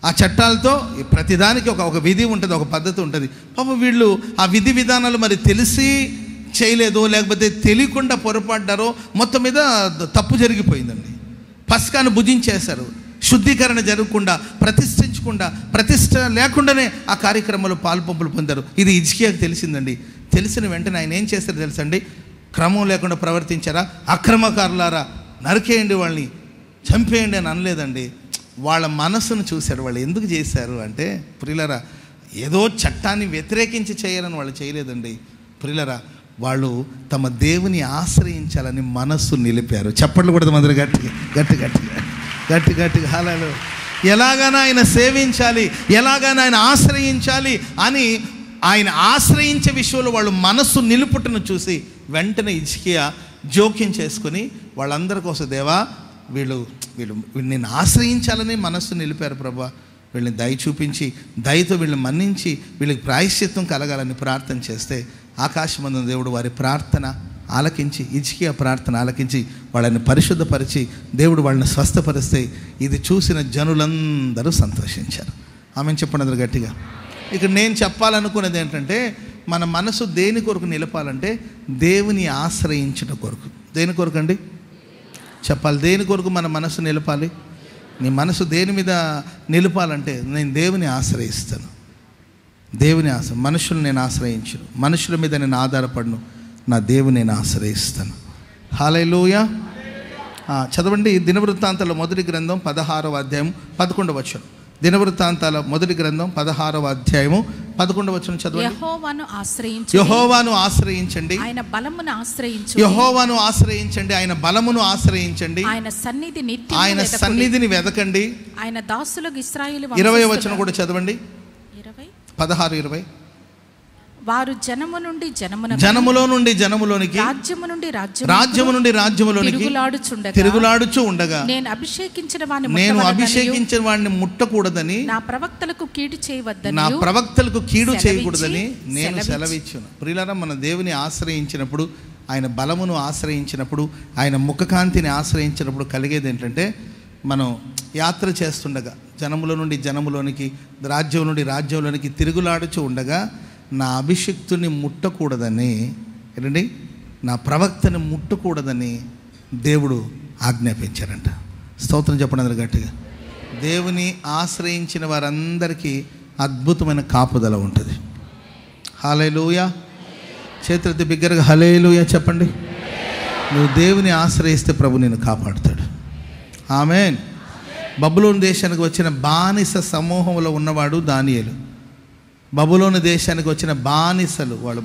ఆ చట్టాలతో ప్రతిదానికి ఒక విధి ఉంటుంది, ఒక పద్ధతి ఉంటుంది. పాపం వీళ్ళు ఆ విధి విధానాలు మరి తెలిసి చేయలేదో లేకపోతే తెలియకుండా పొరపడ్డారో మొత్తం మీద తప్పు జరిగిపోయిందండి. పస్కాను భుజించేశారు. శుద్ధీకరణ జరగకుండా, ప్రతిష్ట లేకుండానే ఆ కార్యక్రమంలో పాల్పంపులు పొందారు. ఇది హిజ్కియాకు తెలిసిందండి. తెలిసిన వెంటనే ఆయన ఏం చేస్తారో తెలుసండి? క్రమం లేకుండా ప్రవర్తించారా, అక్రమకారులారా నరికేయండి, వాళ్ళని చంపేయండి అని అనలేదండి. వాళ్ళ మనసును చూశారు. వాళ్ళు ఎందుకు చేశారు అంటే, ప్రియులరా, ఏదో చట్టాన్ని వ్యతిరేకించి చేయాలని వాళ్ళు చేయలేదండి. ప్రియులరా, వాళ్ళు తమ దేవుని ఆశ్రయించాలని మనస్సు నిలిపారు. చప్పట్లు కూడా మందరు గట్టిగా హల్లెలూయా. ఎలాగైనా ఆయన సేవించాలి, ఎలాగైనా ఆయన ఆశ్రయించాలి అని ఆయన ఆశ్రయించే విషయంలో వాళ్ళు మనస్సు నిలుపుటను చూసి వెంటనే హిజ్కియా జోక్యం చేసుకుని వాళ్ళందరి కోసం, దేవా వీళ్ళు నేను ఆశ్రయించాలని మనస్సు నిలిపారు ప్రభా, వీళ్ళని దయ చూపించి దయతో వీళ్ళని మన్నించి వీళ్ళకి ప్రాయశ్చిత్తం కలగాలని ప్రార్థన చేస్తే ఆకాశమందున దేవుడు వారి ప్రార్థన ఆలకించి, హిజ్కియా ప్రార్థన ఆలకించి వాళ్ళని పరిశుద్ధపరిచి దేవుడు వాళ్ళని స్వస్థపరిస్తే ఇది చూసిన జనులందరూ సంతోషించారు. ఆమెను చెప్పండి గట్టిగా. ఇక్కడ నేను చెప్పాలనుకున్నది ఏంటంటే, మన మనసు దేని కొరకు నిలపాలంటే దేవుని ఆశ్రయించిన కొరకు. దేని కొరకు అండి చెప్పాలి? దేని కొరకు మన మనసు నిలపాలి? నీ మనసు దేని మీద నిలపాలంటే, నేను దేవుని ఆశ్రయిస్తాను. మనుషులు నేను ఆశ్రయించను, మనుషుల మీద నేను ఆధారపడను, నా దేవుని నేను ఆశ్రయిస్తాను. హల్లెలూయా. చదవండి దినవృత్తాంతాల మొదటి గ్రంథం 16వ అధ్యాయం 11వ వచనం. దినవృత్తాంతాల మొదటి గ్రంథం 16వ అధ్యాయము 11వ వచనం చదవండి. యెహోవాను ఆశ్రయించండి, ఆయన బలమును ఆశ్రయించు. యెహోవాను ఆశ్రయించండి, ఆయన బలమును ఆశ్రయించండి. ఆయన సన్నిధిని వెదకండి. ఆయన దాసులకు ఇశ్రాయేలు 20వ వచనం కూడా చదవండి. 16:20. వారు జనము నుండి జనములో నుండి జనములోనికి, రాజ్యము నుండి రాజ్యములోనికి తిరుగులాడుచు ఉండగా నేను అభిషేకించిన వాడిని ముట్టకూడదని, నా ప్రవక్తలకు కీడు చేయకూడదని నేను సెలవిచ్చును. ప్రియులారా, మన దేవుని ఆశ్రయించినప్పుడు, ఆయన బలమును ఆశ్రయించినప్పుడు, ఆయన ముఖకాంతిని ఆశ్రయించినప్పుడు కలిగేది ఏంటంటే, మనం యాత్ర చేస్తుండగా జనముల నుండి జనములోనికి, రాజ్యం నుండి రాజ్యంలోనికి తిరుగులాడుచు ఉండగా నా అభిషిక్తుని ముట్టకూడదని, ఏంటండి, నా ప్రవక్తని ముట్టకూడదని దేవుడు ఆజ్ఞాపించారంట. స్తోత్రం చెప్పండి అందరు గట్టిగా. దేవుని ఆశ్రయించిన వారందరికీ అద్భుతమైన కాపుదల ఉంటుంది. హల్లెలూయా. చేతులెత్తి బిగ్గరగా హల్లెలూయా చెప్పండి. నువ్వు దేవుని ఆశ్రయిస్తే ప్రభు నిన్ను కాపాడుతాడు. ఆమేన్. బబులోను దేశానికి వచ్చిన బానిస సమూహంలో ఉన్నవాడు దానియేలు. బబులోను దేశానికి వచ్చిన బానిసలు, వాళ్ళు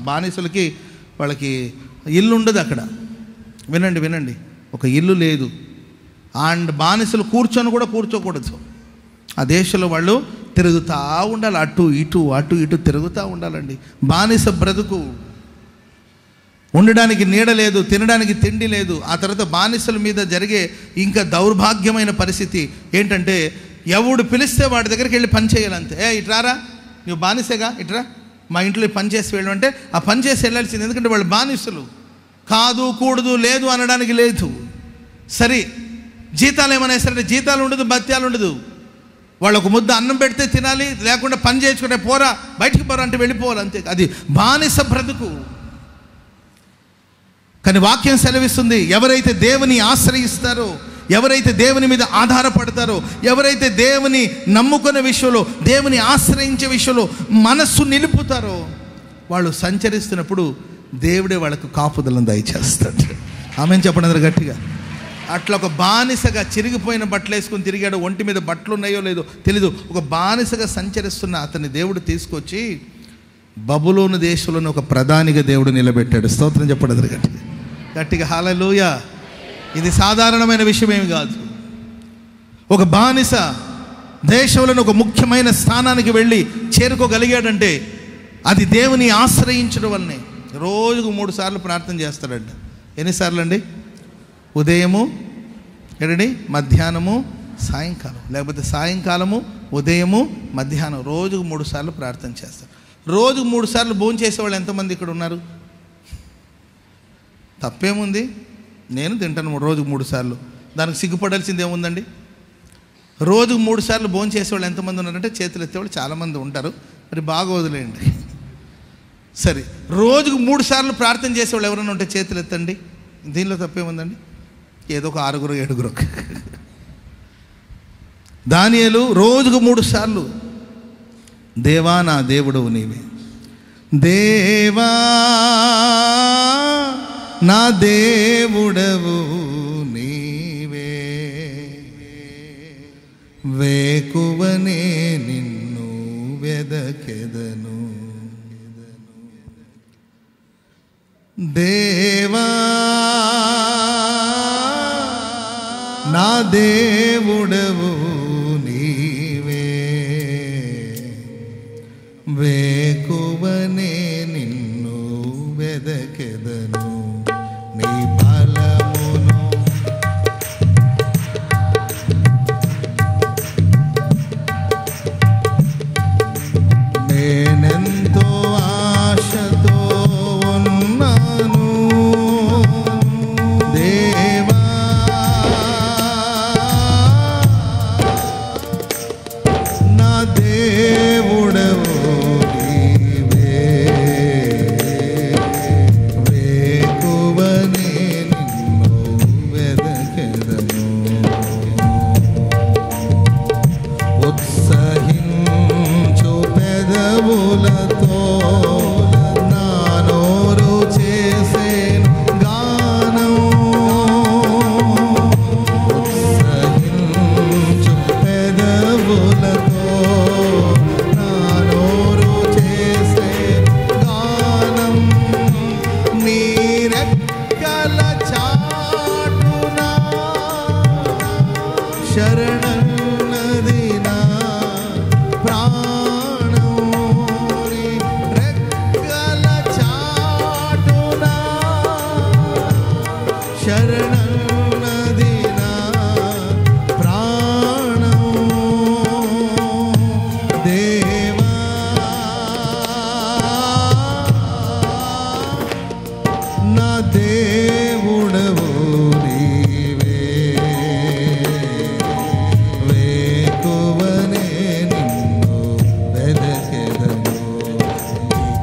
బానిసలకి వాళ్ళకి ఇల్లు ఉండదు అక్కడ. వినండి, ఒక ఇల్లు లేదు. అండ్ బానిసలు కూర్చోకూడదు. ఆ దేశంలో వాళ్ళు తిరుగుతూ ఉండాలి, అటు ఇటు తిరుగుతూ ఉండాలండి. బానిస బ్రతుకు. ఉండడానికి నీడ లేదు, తినడానికి తిండి లేదు. ఆ తర్వాత బానిసల మీద జరిగే ఇంకా దౌర్భాగ్యమైన పరిస్థితి ఏంటంటే, ఎవడు పిలిస్తే వాడి దగ్గరికి వెళ్ళి పని చేయాలంతే. ఇట్రారా, నువ్వు బానిసగా, ఇట్రా మా ఇంట్లో పని చేసి వెళ్ళమంటే ఆ పని చేసి వెళ్ళాల్సింది. ఎందుకంటే వాళ్ళు బానిసలు. కాదు, కూడదు, లేదు అనడానికి లేదు. సరే, జీతాలు ఏమైనా ఇస్తారంటే జీతాలు ఉండదు, భత్యాలు ఉండదు. వాళ్ళు ఒక ముద్ద అన్నం పెడితే తినాలి, లేకుండా పని చేసుకుంటే పోరా, బయటికి పోరా అంటే వెళ్ళిపోవాలి, అంతే. అది బానిస బ్రతుకు. కానీ వాక్యం సెలవిస్తుంది, ఎవరైతే దేవుని ఆశ్రయిస్తారో, ఎవరైతే దేవుని మీద ఆధారపడతారో, ఎవరైతే దేవుని నమ్ముకునే విషయంలో, దేవుని ఆశ్రయించే విషయంలో మనస్సు నిలుపుతారో, వాళ్ళు సంచరిస్తున్నప్పుడు దేవుడే వాళ్ళకు కాపుదలను దయచేస్తాడు. ఆమేన్ చెప్పండి అందరూ గట్టిగా. అట్లా ఒక బానిసగా చిరిగిపోయిన బట్టలు వేసుకుని తిరిగాడు, ఒంటి మీద బట్టలు ఉన్నాయో లేదో తెలీదు. ఒక బానిసగా సంచరిస్తున్న అతన్ని దేవుడు తీసుకొచ్చి బబులోను దేశంలోని ఒక ప్రధానిగా దేవుడు నిలబెట్టాడు. స్తోత్రం చెప్పండి అందరూ గట్టిగా హల్లెలూయా. ఇది సాధారణమైన విషయం ఏమి కాదు. ఒక బానిస దేశంలోని ఒక ముఖ్యమైన స్థానానికి వెళ్ళి చేరుకోగలిగాడంటే అది దేవుని ఆశ్రయించడం వల్లనే. రోజుకు 3 సార్లు ప్రార్థన చేస్తాడంట. ఎన్నిసార్లు అండి? ఉదయము, ఏంటండి, మధ్యాహ్నము, సాయంకాలం. లేకపోతే సాయంకాలము, ఉదయము, మధ్యాహ్నం. రోజుకు 3 సార్లు ప్రార్థన చేస్తారు. రోజుకు 3 సార్లు భోజనం చేసేవాళ్ళు ఎంతమంది ఇక్కడ ఉన్నారు? తప్పేముంది? నేను తింటాను రోజుకు 3 సార్లు. దానికి సిగ్గుపడాల్సింది ఏముందండి? రోజుకు 3 సార్లు భోజనం చేసేవాళ్ళు ఎంతమంది ఉన్నారంటే చేతులు ఎత్తేవాళ్ళు చాలామంది ఉంటారు. మరి బాగా వదిలేయండి. సరే, రోజుకు 3 సార్లు ప్రార్థన చేసేవాళ్ళు ఎవరైనా ఉంటే చేతులు ఎత్తండి. దీనిలో తప్పేముందండి? ఏదో ఒక 6 7. దానియేలు రోజుకు 3 సార్లు, దేవా నా దేవుడవు నీవే, దేవా నా దేవుడవు నీవే, వేకువనే నిన్ను వెదకెదను, దేవా నా దేవుడవు నీవే, వేకువనే నిన్ను వెదకెదను, నీ బలమును నేనెంతో ఆశతో ఉన్నాను, దేవా శరణన్నది నా ప్రాణం నీ రెక్కల చాటున శరణన్నది నా ప్రాణం దేవా నా దేవుడవు నీవే వేకువనే నిన్ను వెదకెదను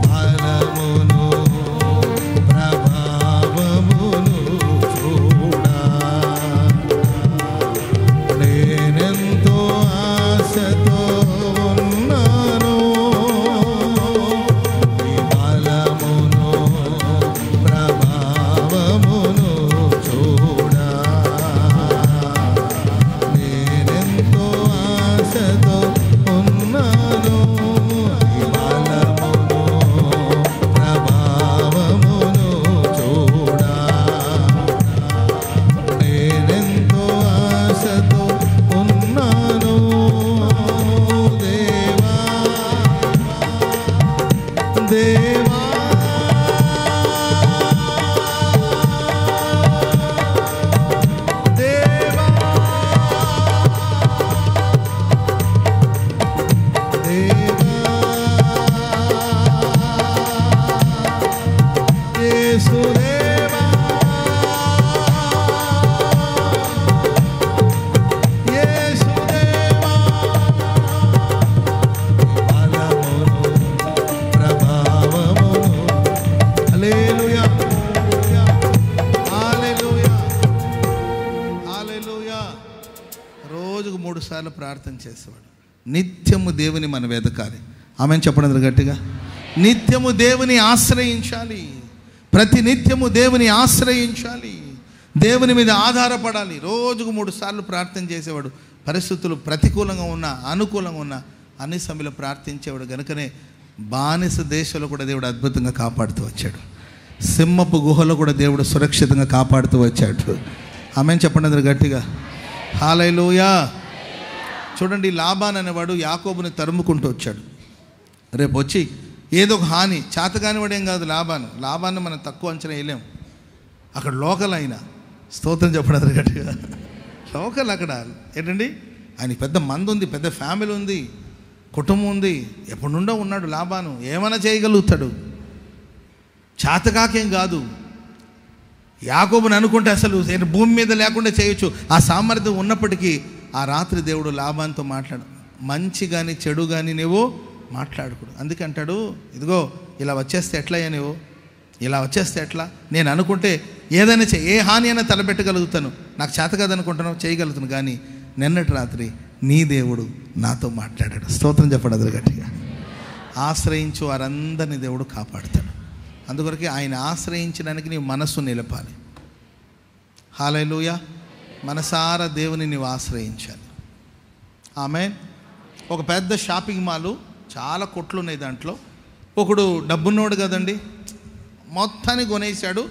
బలమును ప్రభావమును చూడా నేనెంతో ఆశతో ఉన్నాను నీ బలమును ప్రభావమును చూడా నేనెంతో ఆశతో ఉన్నాను నీ బలమును ప్రభావమును చూడా నేనెంతో ఆశతో ఉన్నాను దేవా దేవా దేవా యేసుదేవా యేసుదేవా బలమును ప్రభావమును హల్లెలూయా హల్లెలూయా హల్లెలూయా. రోజుకు 3 సార్లు ప్రార్థన చేసేవాడు. నిత్యము దేవుని మనం వెతకాలి. ఆమెను చెప్పడం గట్టిగా. నిత్యము దేవుని ఆశ్రయించాలి. ప్రతి నిత్యము దేవుని ఆశ్రయించాలి. దేవుని మీద ఆధారపడాలి. రోజుకు 3 సార్లు ప్రార్థన చేసేవాడు. పరిస్థితులు ప్రతికూలంగా ఉన్నా అనుకూలంగా ఉన్నా అన్ని సమయంలో ప్రార్థించేవాడు. కనుకనే బానిస దేశంలో కూడా దేవుడు అద్భుతంగా కాపాడుతూ వచ్చాడు. సింహపు గుహలో కూడా దేవుడు సురక్షితంగా కాపాడుతూ వచ్చాడు. ఆమెను చెప్పండి గట్టిగా. హల్లెలూయా. చూడండి, లాబాన్ అనేవాడు యాకోబుని తరుముకుంటూ వచ్చాడు. రేపు వచ్చి ఏదో ఒక హాని చేతగాని వాడేం కాదు లాబాన్ని మనం తక్కువ అంచనా వేయలేం. అక్కడ లోకల్ అయినా స్తోత్రం చెప్పడం గట్టిగా. లోకల్ అక్కడ ఏంటండి, ఆయనకి పెద్ద మంది ఉంది, పెద్ద ఫ్యామిలీ ఉంది, కుటుంబం ఉంది, ఎప్పటి నుండో ఉన్నాడు లాబాను. ఏమైనా చేయగలుగుతాడు, చేతకాకేం కాదు. యాకోబుని అనుకుంటే అసలు భూమి మీద లేకుండా చేయొచ్చు. ఆ సామర్థ్యం ఉన్నప్పటికీ ఆ రాత్రి దేవుడు లాబాన్తో మాట్లాడు, మంచి కానీ చెడు కానీ నువ్వు మాట్లాడకూడదు. అందుకే అంటాడు, ఇదిగో ఇలా వచ్చేస్తే ఎట్లయ్యా నువ్వు, ఇలా వచ్చేస్తే ఎట్లా, నేను అనుకుంటే ఏదైనా ఏ హాని అయినా తలపెట్టగలుగుతాను, నాకు చేత కాదనుకుంటున్నావు చేయగలుగుతాను, కానీ నిన్నటి రాత్రి నీ దేవుడు నాతో మాట్లాడాడు. స్తోత్రం చెప్పడం గట్టిగా. ఆశ్రయించు వారందరినీ దేవుడు కాపాడుతాడు. అందుకొరకే ఆయన ఆశ్రయించడానికి నీ మనస్సు నిలపాలి. హల్లెలూయా. మనసారా దేవుని నీవు ఆశ్రయించాలి. ఆమేన్. ఒక పెద్ద షాపింగ్ మాలు, చాలా కొట్లు ఉన్నాయి. దాంట్లో ఒకడు డబ్బున్నోడు కదండి, మొత్తాన్ని కొనేసాడు.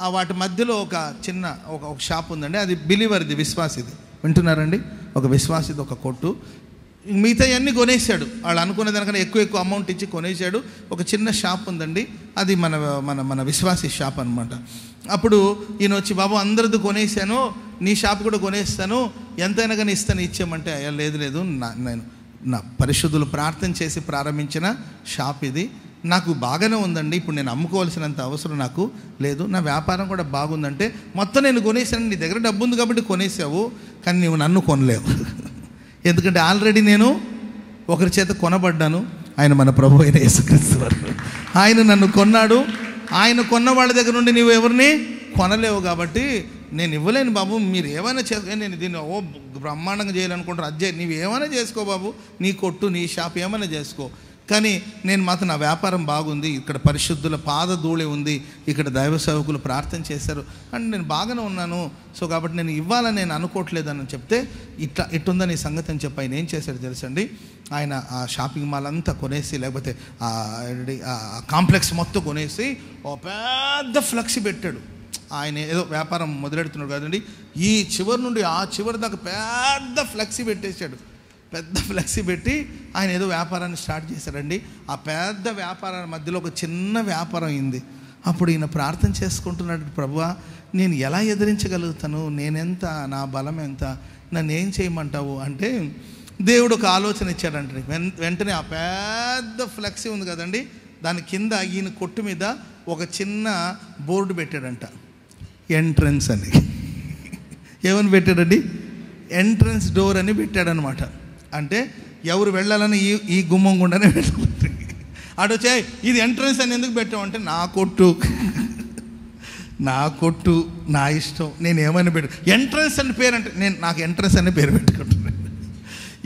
ఆ వాటి మధ్యలో ఒక చిన్న ఒక షాప్ ఉందండి. అది బిలీవర్ది, విశ్వాసిది. వింటున్నారండి? ఒక విశ్వాసిది ఒక కొట్టు. మిగతా అన్నీ కొనేసాడు. వాళ్ళు అనుకునే దానికన్నా ఎక్కువ అమౌంట్ ఇచ్చి కొనేసాడు. ఒక చిన్న షాప్ ఉందండి, అది మన మన మన విశ్వాసి షాప్ అనమాట. అప్పుడు ఈయన వచ్చి, బాబు అందరిది కొనేసాను, నీ షాప్ కూడా కొనేస్తాను, ఎంతైనా కానీ ఇస్తాను, ఇచ్చామంటే అయ్యా లేదు నేను నా పరిశుద్ధులు ప్రార్థన చేసి ప్రారంభించిన షాప్ ఇది, నాకు బాగానే ఉందండి, ఇప్పుడు నేను అమ్ముకోవాల్సినంత అవసరం నాకు లేదు, నా వ్యాపారం కూడా బాగుందంటే మొత్తం నేను కొనేసాను. నీ దగ్గర డబ్బు ఉంది కాబట్టి కొనేసావు, కానీ నువ్వు నన్ను కొనలేవు. ఎందుకంటే ఆల్రెడీ నేను ఒకరి చేత కొనబడ్డాను. ఆయన మన ప్రభు అయిన యేసుక్రీస్తు వారు. ఆయన నన్ను కొన్నాడు. ఆయన కొన్న వాళ్ళ దగ్గర నుండి నువ్వు ఎవరిని కొనలేవు. కాబట్టి నేను ఇవ్వలేను బాబు, మీరు ఏమైనా నేను దీన్ని బ్రహ్మాండంగా చేయాలనుకుంటారు, అజ్జయ్ నీవు ఏమైనా చేసుకో బాబు, నీ కొట్టు నీ షాప్ ఏమైనా చేసుకో, కానీ నేను మాత్రం నా వ్యాపారం బాగుంది, ఇక్కడ పరిశుద్ధుల పాదధూళి ఉంది, ఇక్కడ దైవ సేవకులు ప్రార్థన చేశారు అండ్ నేను బాగానే ఉన్నాను, సో కాబట్టి నేను ఇవ్వాలని నేను అనుకోవట్లేదని చెప్తే ఇట్టుందని సంగతి అని చెప్పి ఆయన ఏం చేశాడు తెలుసండి, ఆయన ఆ షాపింగ్ మాల్ అంతా కొనేసి, లేకపోతే ఆ కాంప్లెక్స్ మొత్తం కొనేసి ఓ పెద్ద ఫ్లెక్సీ పెట్టాడు. ఆయన ఏదో వ్యాపారం మొదలెడుతున్నాడు కదండి, ఈ చివరి నుండి ఆ చివరి దాకా పెద్ద ఫ్లెక్సీ పెట్టేశాడు. పెద్ద ఫ్లెక్సీ పెట్టి ఆయన ఏదో వ్యాపారాన్ని స్టార్ట్ చేశాడండి. ఆ పెద్ద వ్యాపారాల మధ్యలో ఒక చిన్న వ్యాపారం అయింది. అప్పుడు ఈయన ప్రార్థన చేసుకుంటున్నాడు, ప్రభువా నేను ఎలా ఎదిరించగలుగుతాను, నేనెంత, నా బలం ఎంత, నన్ను ఏం చేయమంటావు అంటే దేవుడు ఒక ఆలోచన ఇచ్చాడంటే వెంటనే ఆ పెద్ద ఫ్లెక్సీ ఉంది కదండి, దాని కింద ఈయన కొట్టు మీద ఒక చిన్న బోర్డు పెట్టాడంట, ఎంట్రన్స్ అని. ఏమని పెట్టాడండి? ఎంట్రన్స్ డోర్ అని పెట్టాడనమాట. అంటే ఎవరు వెళ్ళాలని ఈ గుమ్మం గుండానే వెళ్ళాలి. అడొచ్చే ఇది ఎంట్రన్స్ అని ఎందుకు పెట్టామంటే నా కొట్టు నా ఇష్టం, నేను ఏమైనా పెట్టు. ఎంట్రన్స్ అని పేరు అంటే నాకు ఎంట్రన్స్ అనే పేరు పెట్టుకుంటున్నాను.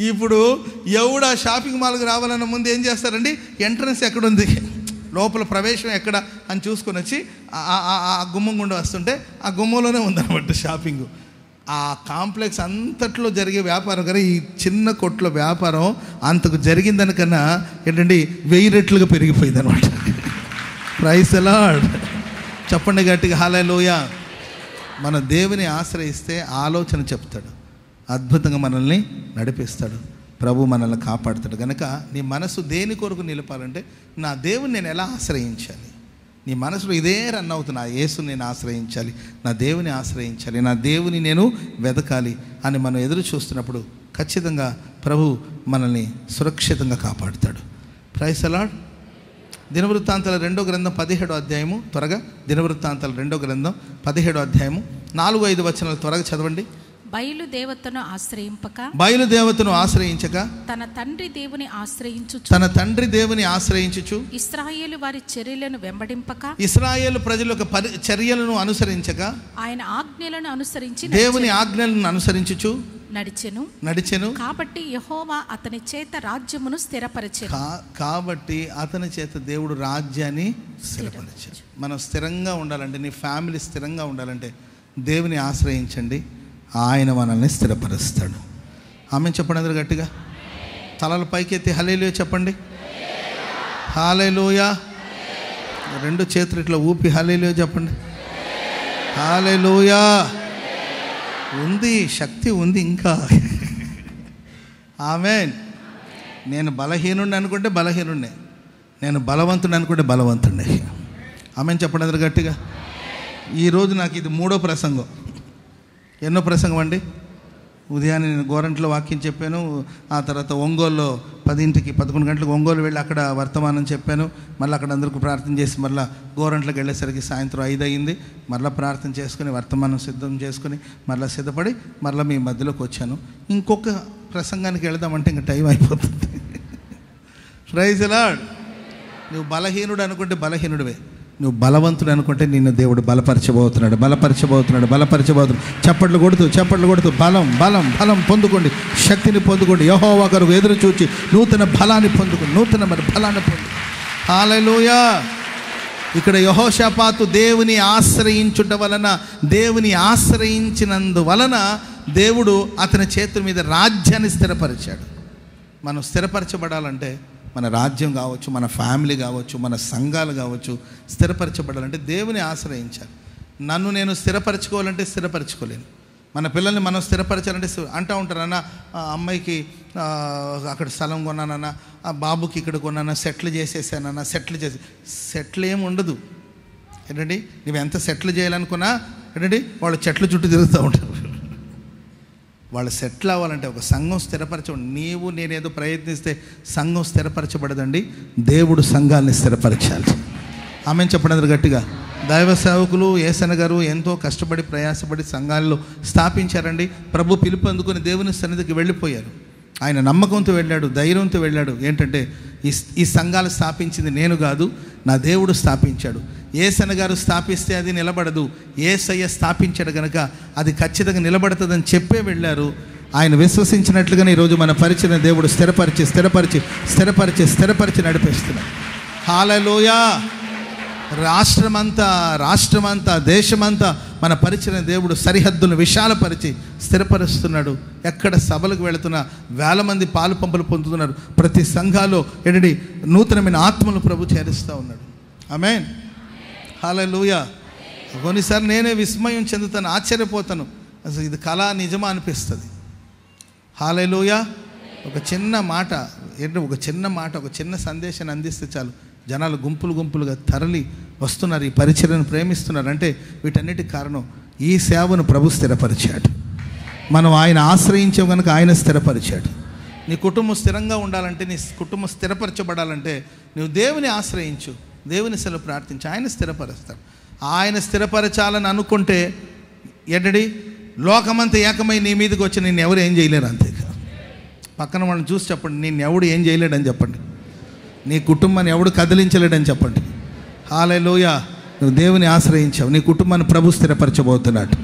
ఇప్పుడు ఎవడు ఆ షాపింగ్ మాల్కి రావాలన్న ముందు ఏం చేస్తారండి, ఎంట్రన్స్ ఎక్కడుంది, లోపల ప్రవేశం ఎక్కడ అని చూసుకొని వచ్చి ఆ గుమ్మం గుండా వస్తుంటే ఆ గుమ్మంలోనే ఉందన్నమాట షాపింగ్. ఆ కాంప్లెక్స్ అంతట్లో జరిగే వ్యాపారం కానీ ఈ చిన్న కొట్లో వ్యాపారం అంతకు జరిగిందనికన్నా ఏంటండి 1000 రెట్లుగా పెరిగిపోయింది అనమాట. Praise the lord. చెప్పండి గట్టిగా హల్లెలూయా. మన దేవుని ఆశ్రయిస్తే ఆలోచన చెప్తాడు, అద్భుతంగా మనల్ని నడిపిస్తాడు, ప్రభు మనల్ని కాపాడుతాడు. కనుక నీ మనసు దేని కొరకు నిలపాలంటే నా దేవుని నేను ఎలా ఆశ్రయించాలి, నీ మనసులో ఇదే రన్ అవుతున్నా, యేసుని నేను ఆశ్రయించాలి, నా దేవుని ఆశ్రయించాలి, నా దేవుని నేను వెతకాలి అని మనం ఎదురు చూస్తున్నప్పుడు ఖచ్చితంగా ప్రభు మనల్ని సురక్షితంగా కాపాడుతాడు. Praise the lord. దినవృత్తాంతాల 2వ గ్రంథం 17వ అధ్యాయము, త్వరగా దినవృత్తాంతాల 2వ గ్రంథం 17వ అధ్యాయము 4-5 వచనాలు త్వరగా చదవండి. బయలుదేవతను ఆశ్రయించక తన తండ్రి దేవుని ఆశ్రయించుచు ఇశ్రాయేలు వారి చర్యలను వెంబడింపక, ఇశ్రాయేలు ప్రజల యొక్క చర్యలను అనుసరించక, ఆయన ఆజ్ఞలను అనుసరించి దేవుని ఆజ్ఞలను అనుసరించుచు నడిచెను. కాబట్టి యెహోవా అతని చేత రాజ్యమును స్థిరపరిచెను. కాబట్టి అతని చేత దేవుడు రాజ్యాన్ని స్థిరపరిచాడు. మనం స్థిరంగా ఉండాలంటే, నీ ఫ్యామిలీ స్థిరంగా ఉండాలంటే దేవుని ఆశ్రయించండి, ఆయన మనల్ని స్థిరపరుస్తాడు. ఆమె చెప్పండి అందరూ గట్టిగా, తలల పైకెత్తి హల్లెలూయా చెప్పండి. హల్లెలూయా. 2 చేతులు ఇట్లా ఊపి హల్లెలూయా చెప్పండి. హల్లెలూయా. ఉంది, శక్తి ఉంది ఇంకా. ఆమేన్. నేను బలహీనుడిని అనుకుంటే బలహీనుడినే, నేను బలవంతుడిని అనుకుంటే బలవంతుడినే. ఆమేన్ చెప్పండి అందరూ గట్టిగా. ఈరోజు నాకు ఇది 3వ ప్రసంగం. ఎన్నో ప్రసంగం అండి. ఉదయాన్నే నేను గోరంట్లో వాక్యం చెప్పాను, ఆ తర్వాత ఒంగోలులో 10-11 గంటలకు ఒంగోలు వెళ్ళి అక్కడ వర్తమానం చెప్పాను. మళ్ళీ అక్కడ అందరికీ ప్రార్థన చేసి మళ్ళీ గోరంట్లోకి వెళ్ళేసరికి సాయంత్రం 5 అయింది. మళ్ళీ ప్రార్థన చేసుకుని వర్తమానం సిద్ధం చేసుకుని మళ్ళీ సిద్ధపడి మళ్ళీ మీ మధ్యలోకి వచ్చాను. ఇంకొక ప్రసంగానికి వెళదామంటే ఇంకా టైం అయిపోతుంది. Praise the lord. నువ్వు బలహీనుడు అనుకుంటే బలహీనుడివే, నువ్వు బలవంతుడు అనుకుంటే నిన్ను దేవుడు బలపరచబోతున్నాడు. చప్పట్లు కొడుతూ బలం పొందుకోండి, శక్తిని పొందుకోండి. యెహోవా కొరకు ఎదురు చూచి నూతన బలాన్ని పొందుకోండి. హల్లెలూయా. ఇక్కడ యెహోషాపాతు దేవుని ఆశ్రయించుట వలన, దేవుని ఆశ్రయించినందువలన దేవుడు అతని చేతుల మీద రాజ్యాన్ని స్థిరపరిచాడు. మనం స్థిరపరచబడాలంటే మన రాజ్యం కావచ్చు, మన ఫ్యామిలీ కావచ్చు, మన సంఘాలు కావచ్చు, స్థిరపరచబడాలంటే దేవుని ఆశ్రయించాలి. నన్ను నేను స్థిరపరచుకోవాలంటే స్థిరపరచుకోలేను. మన పిల్లల్ని మనం స్థిరపరచాలంటే అంటూ ఉంటారు, అన్న అమ్మాయికి అక్కడ స్థలం కొన్నానన్నా, ఆ బాబుకి ఇక్కడ కొన్నానా, సెటిల్ చేసేసానన్నా. సెటిల్ ఏమి ఉండదు. ఏంటండి, నువ్వు ఎంత సెటిల్ చేయాలనుకున్నా ఏంటండి వాళ్ళు చెట్ల చుట్టూ తిరుగుతూ ఉంటారు. వాళ్ళు సెటిల్ అవ్వాలంటే ఒక సంఘం స్థిరపరచబడి, నీవు నేనేదో ప్రయత్నిస్తే సంఘం స్థిరపరచబడదండి, దేవుడు సంఘాన్ని స్థిరపరచాలి. ఆమెను చెప్పడం గట్టిగా. దైవ సేవకులు యేసన్న గారు ఎంతో కష్టపడి ప్రయాసపడి సంఘాల్లో స్థాపించారండి. ప్రభు పిలుపు అందుకుని దేవుని సన్నిధికి వెళ్ళిపోయారు. ఆయన నమ్మకంతో వెళ్ళాడు, ధైర్యంతో వెళ్ళాడు. ఏంటంటే ఈ సంఘాలు స్థాపించింది నేను కాదు, నా దేవుడు స్థాపించాడు. యేసన్న గారు స్థాపిస్తే అది నిలబడదు, యేసయ్య స్థాపించాడు కనుక అది ఖచ్చితంగా నిలబడుతుందని చెప్పే వెళ్ళారు. ఆయన విశ్వసించినట్లుగానే ఈరోజు మన పరిచయం దేవుడు స్థిరపరిచి నడిపిస్తున్నాడు. హల్లెలూయా. రాష్ట్రమంతా దేశమంతా మన పరిచయం దేవుడు సరిహద్దులను విశాలపరిచి స్థిరపరుస్తున్నాడు. ఎక్కడ సభలకు వెళుతున్నా 1000 మంది పాలు పంపులు పొందుతున్నారు. ప్రతి సంఘాల్లో ఏంటంటే నూతనమైన ఆత్మలు ప్రభు చేరుస్తూ ఉన్నాడు. ఆమేన్. హల్లెలూయా. కొన్నిసార్లు నేనే విస్మయం చెందుతాను, ఆశ్చర్యపోతాను, అసలు ఇది కళ నిజమా అనిపిస్తుంది. హల్లెలూయా. ఒక చిన్న మాట ఒక చిన్న సందేశాన్ని అందిస్తే చాలు జనాలు గుంపులు గుంపులుగా తరలి వస్తున్నారు, ఈ పరిచర్యను ప్రేమిస్తున్నారు. అంటే వీటన్నిటికి కారణం ఈ సేవను ప్రభు స్థిరపరిచాడు. మనం ఆయన ఆశ్రయించాం కనుక ఆయన స్థిరపరిచాడు. నీ కుటుంబం స్థిరంగా ఉండాలంటే, నీ కుటుంబం స్థిరపరచబడాలంటే నువ్వు దేవుని ఆశ్రయించు, దేవుని సెలవు ప్రార్థించు, ఆయన స్థిరపరుస్తాడు. ఆయన స్థిరపరచాలని అనుకుంటే ఏంటండి, లోకమంతా ఏకమై నీ మీదకి వచ్చి నిన్ను ఎవరు ఏం చేయలేరు. అంతే. పక్కన వాళ్ళని చూసి చెప్పండి, నిన్ను ఎవడు ఏం చేయలేడని చెప్పండి. నీ కుటుంబాన్ని ఎవడు కదిలించలేడని చెప్పండి. హల్లెలూయా. నువ్వు దేవుని ఆశ్రయించావు, నీ కుటుంబాన్ని ప్రభు స్థిరపరచబోతున్నాడు.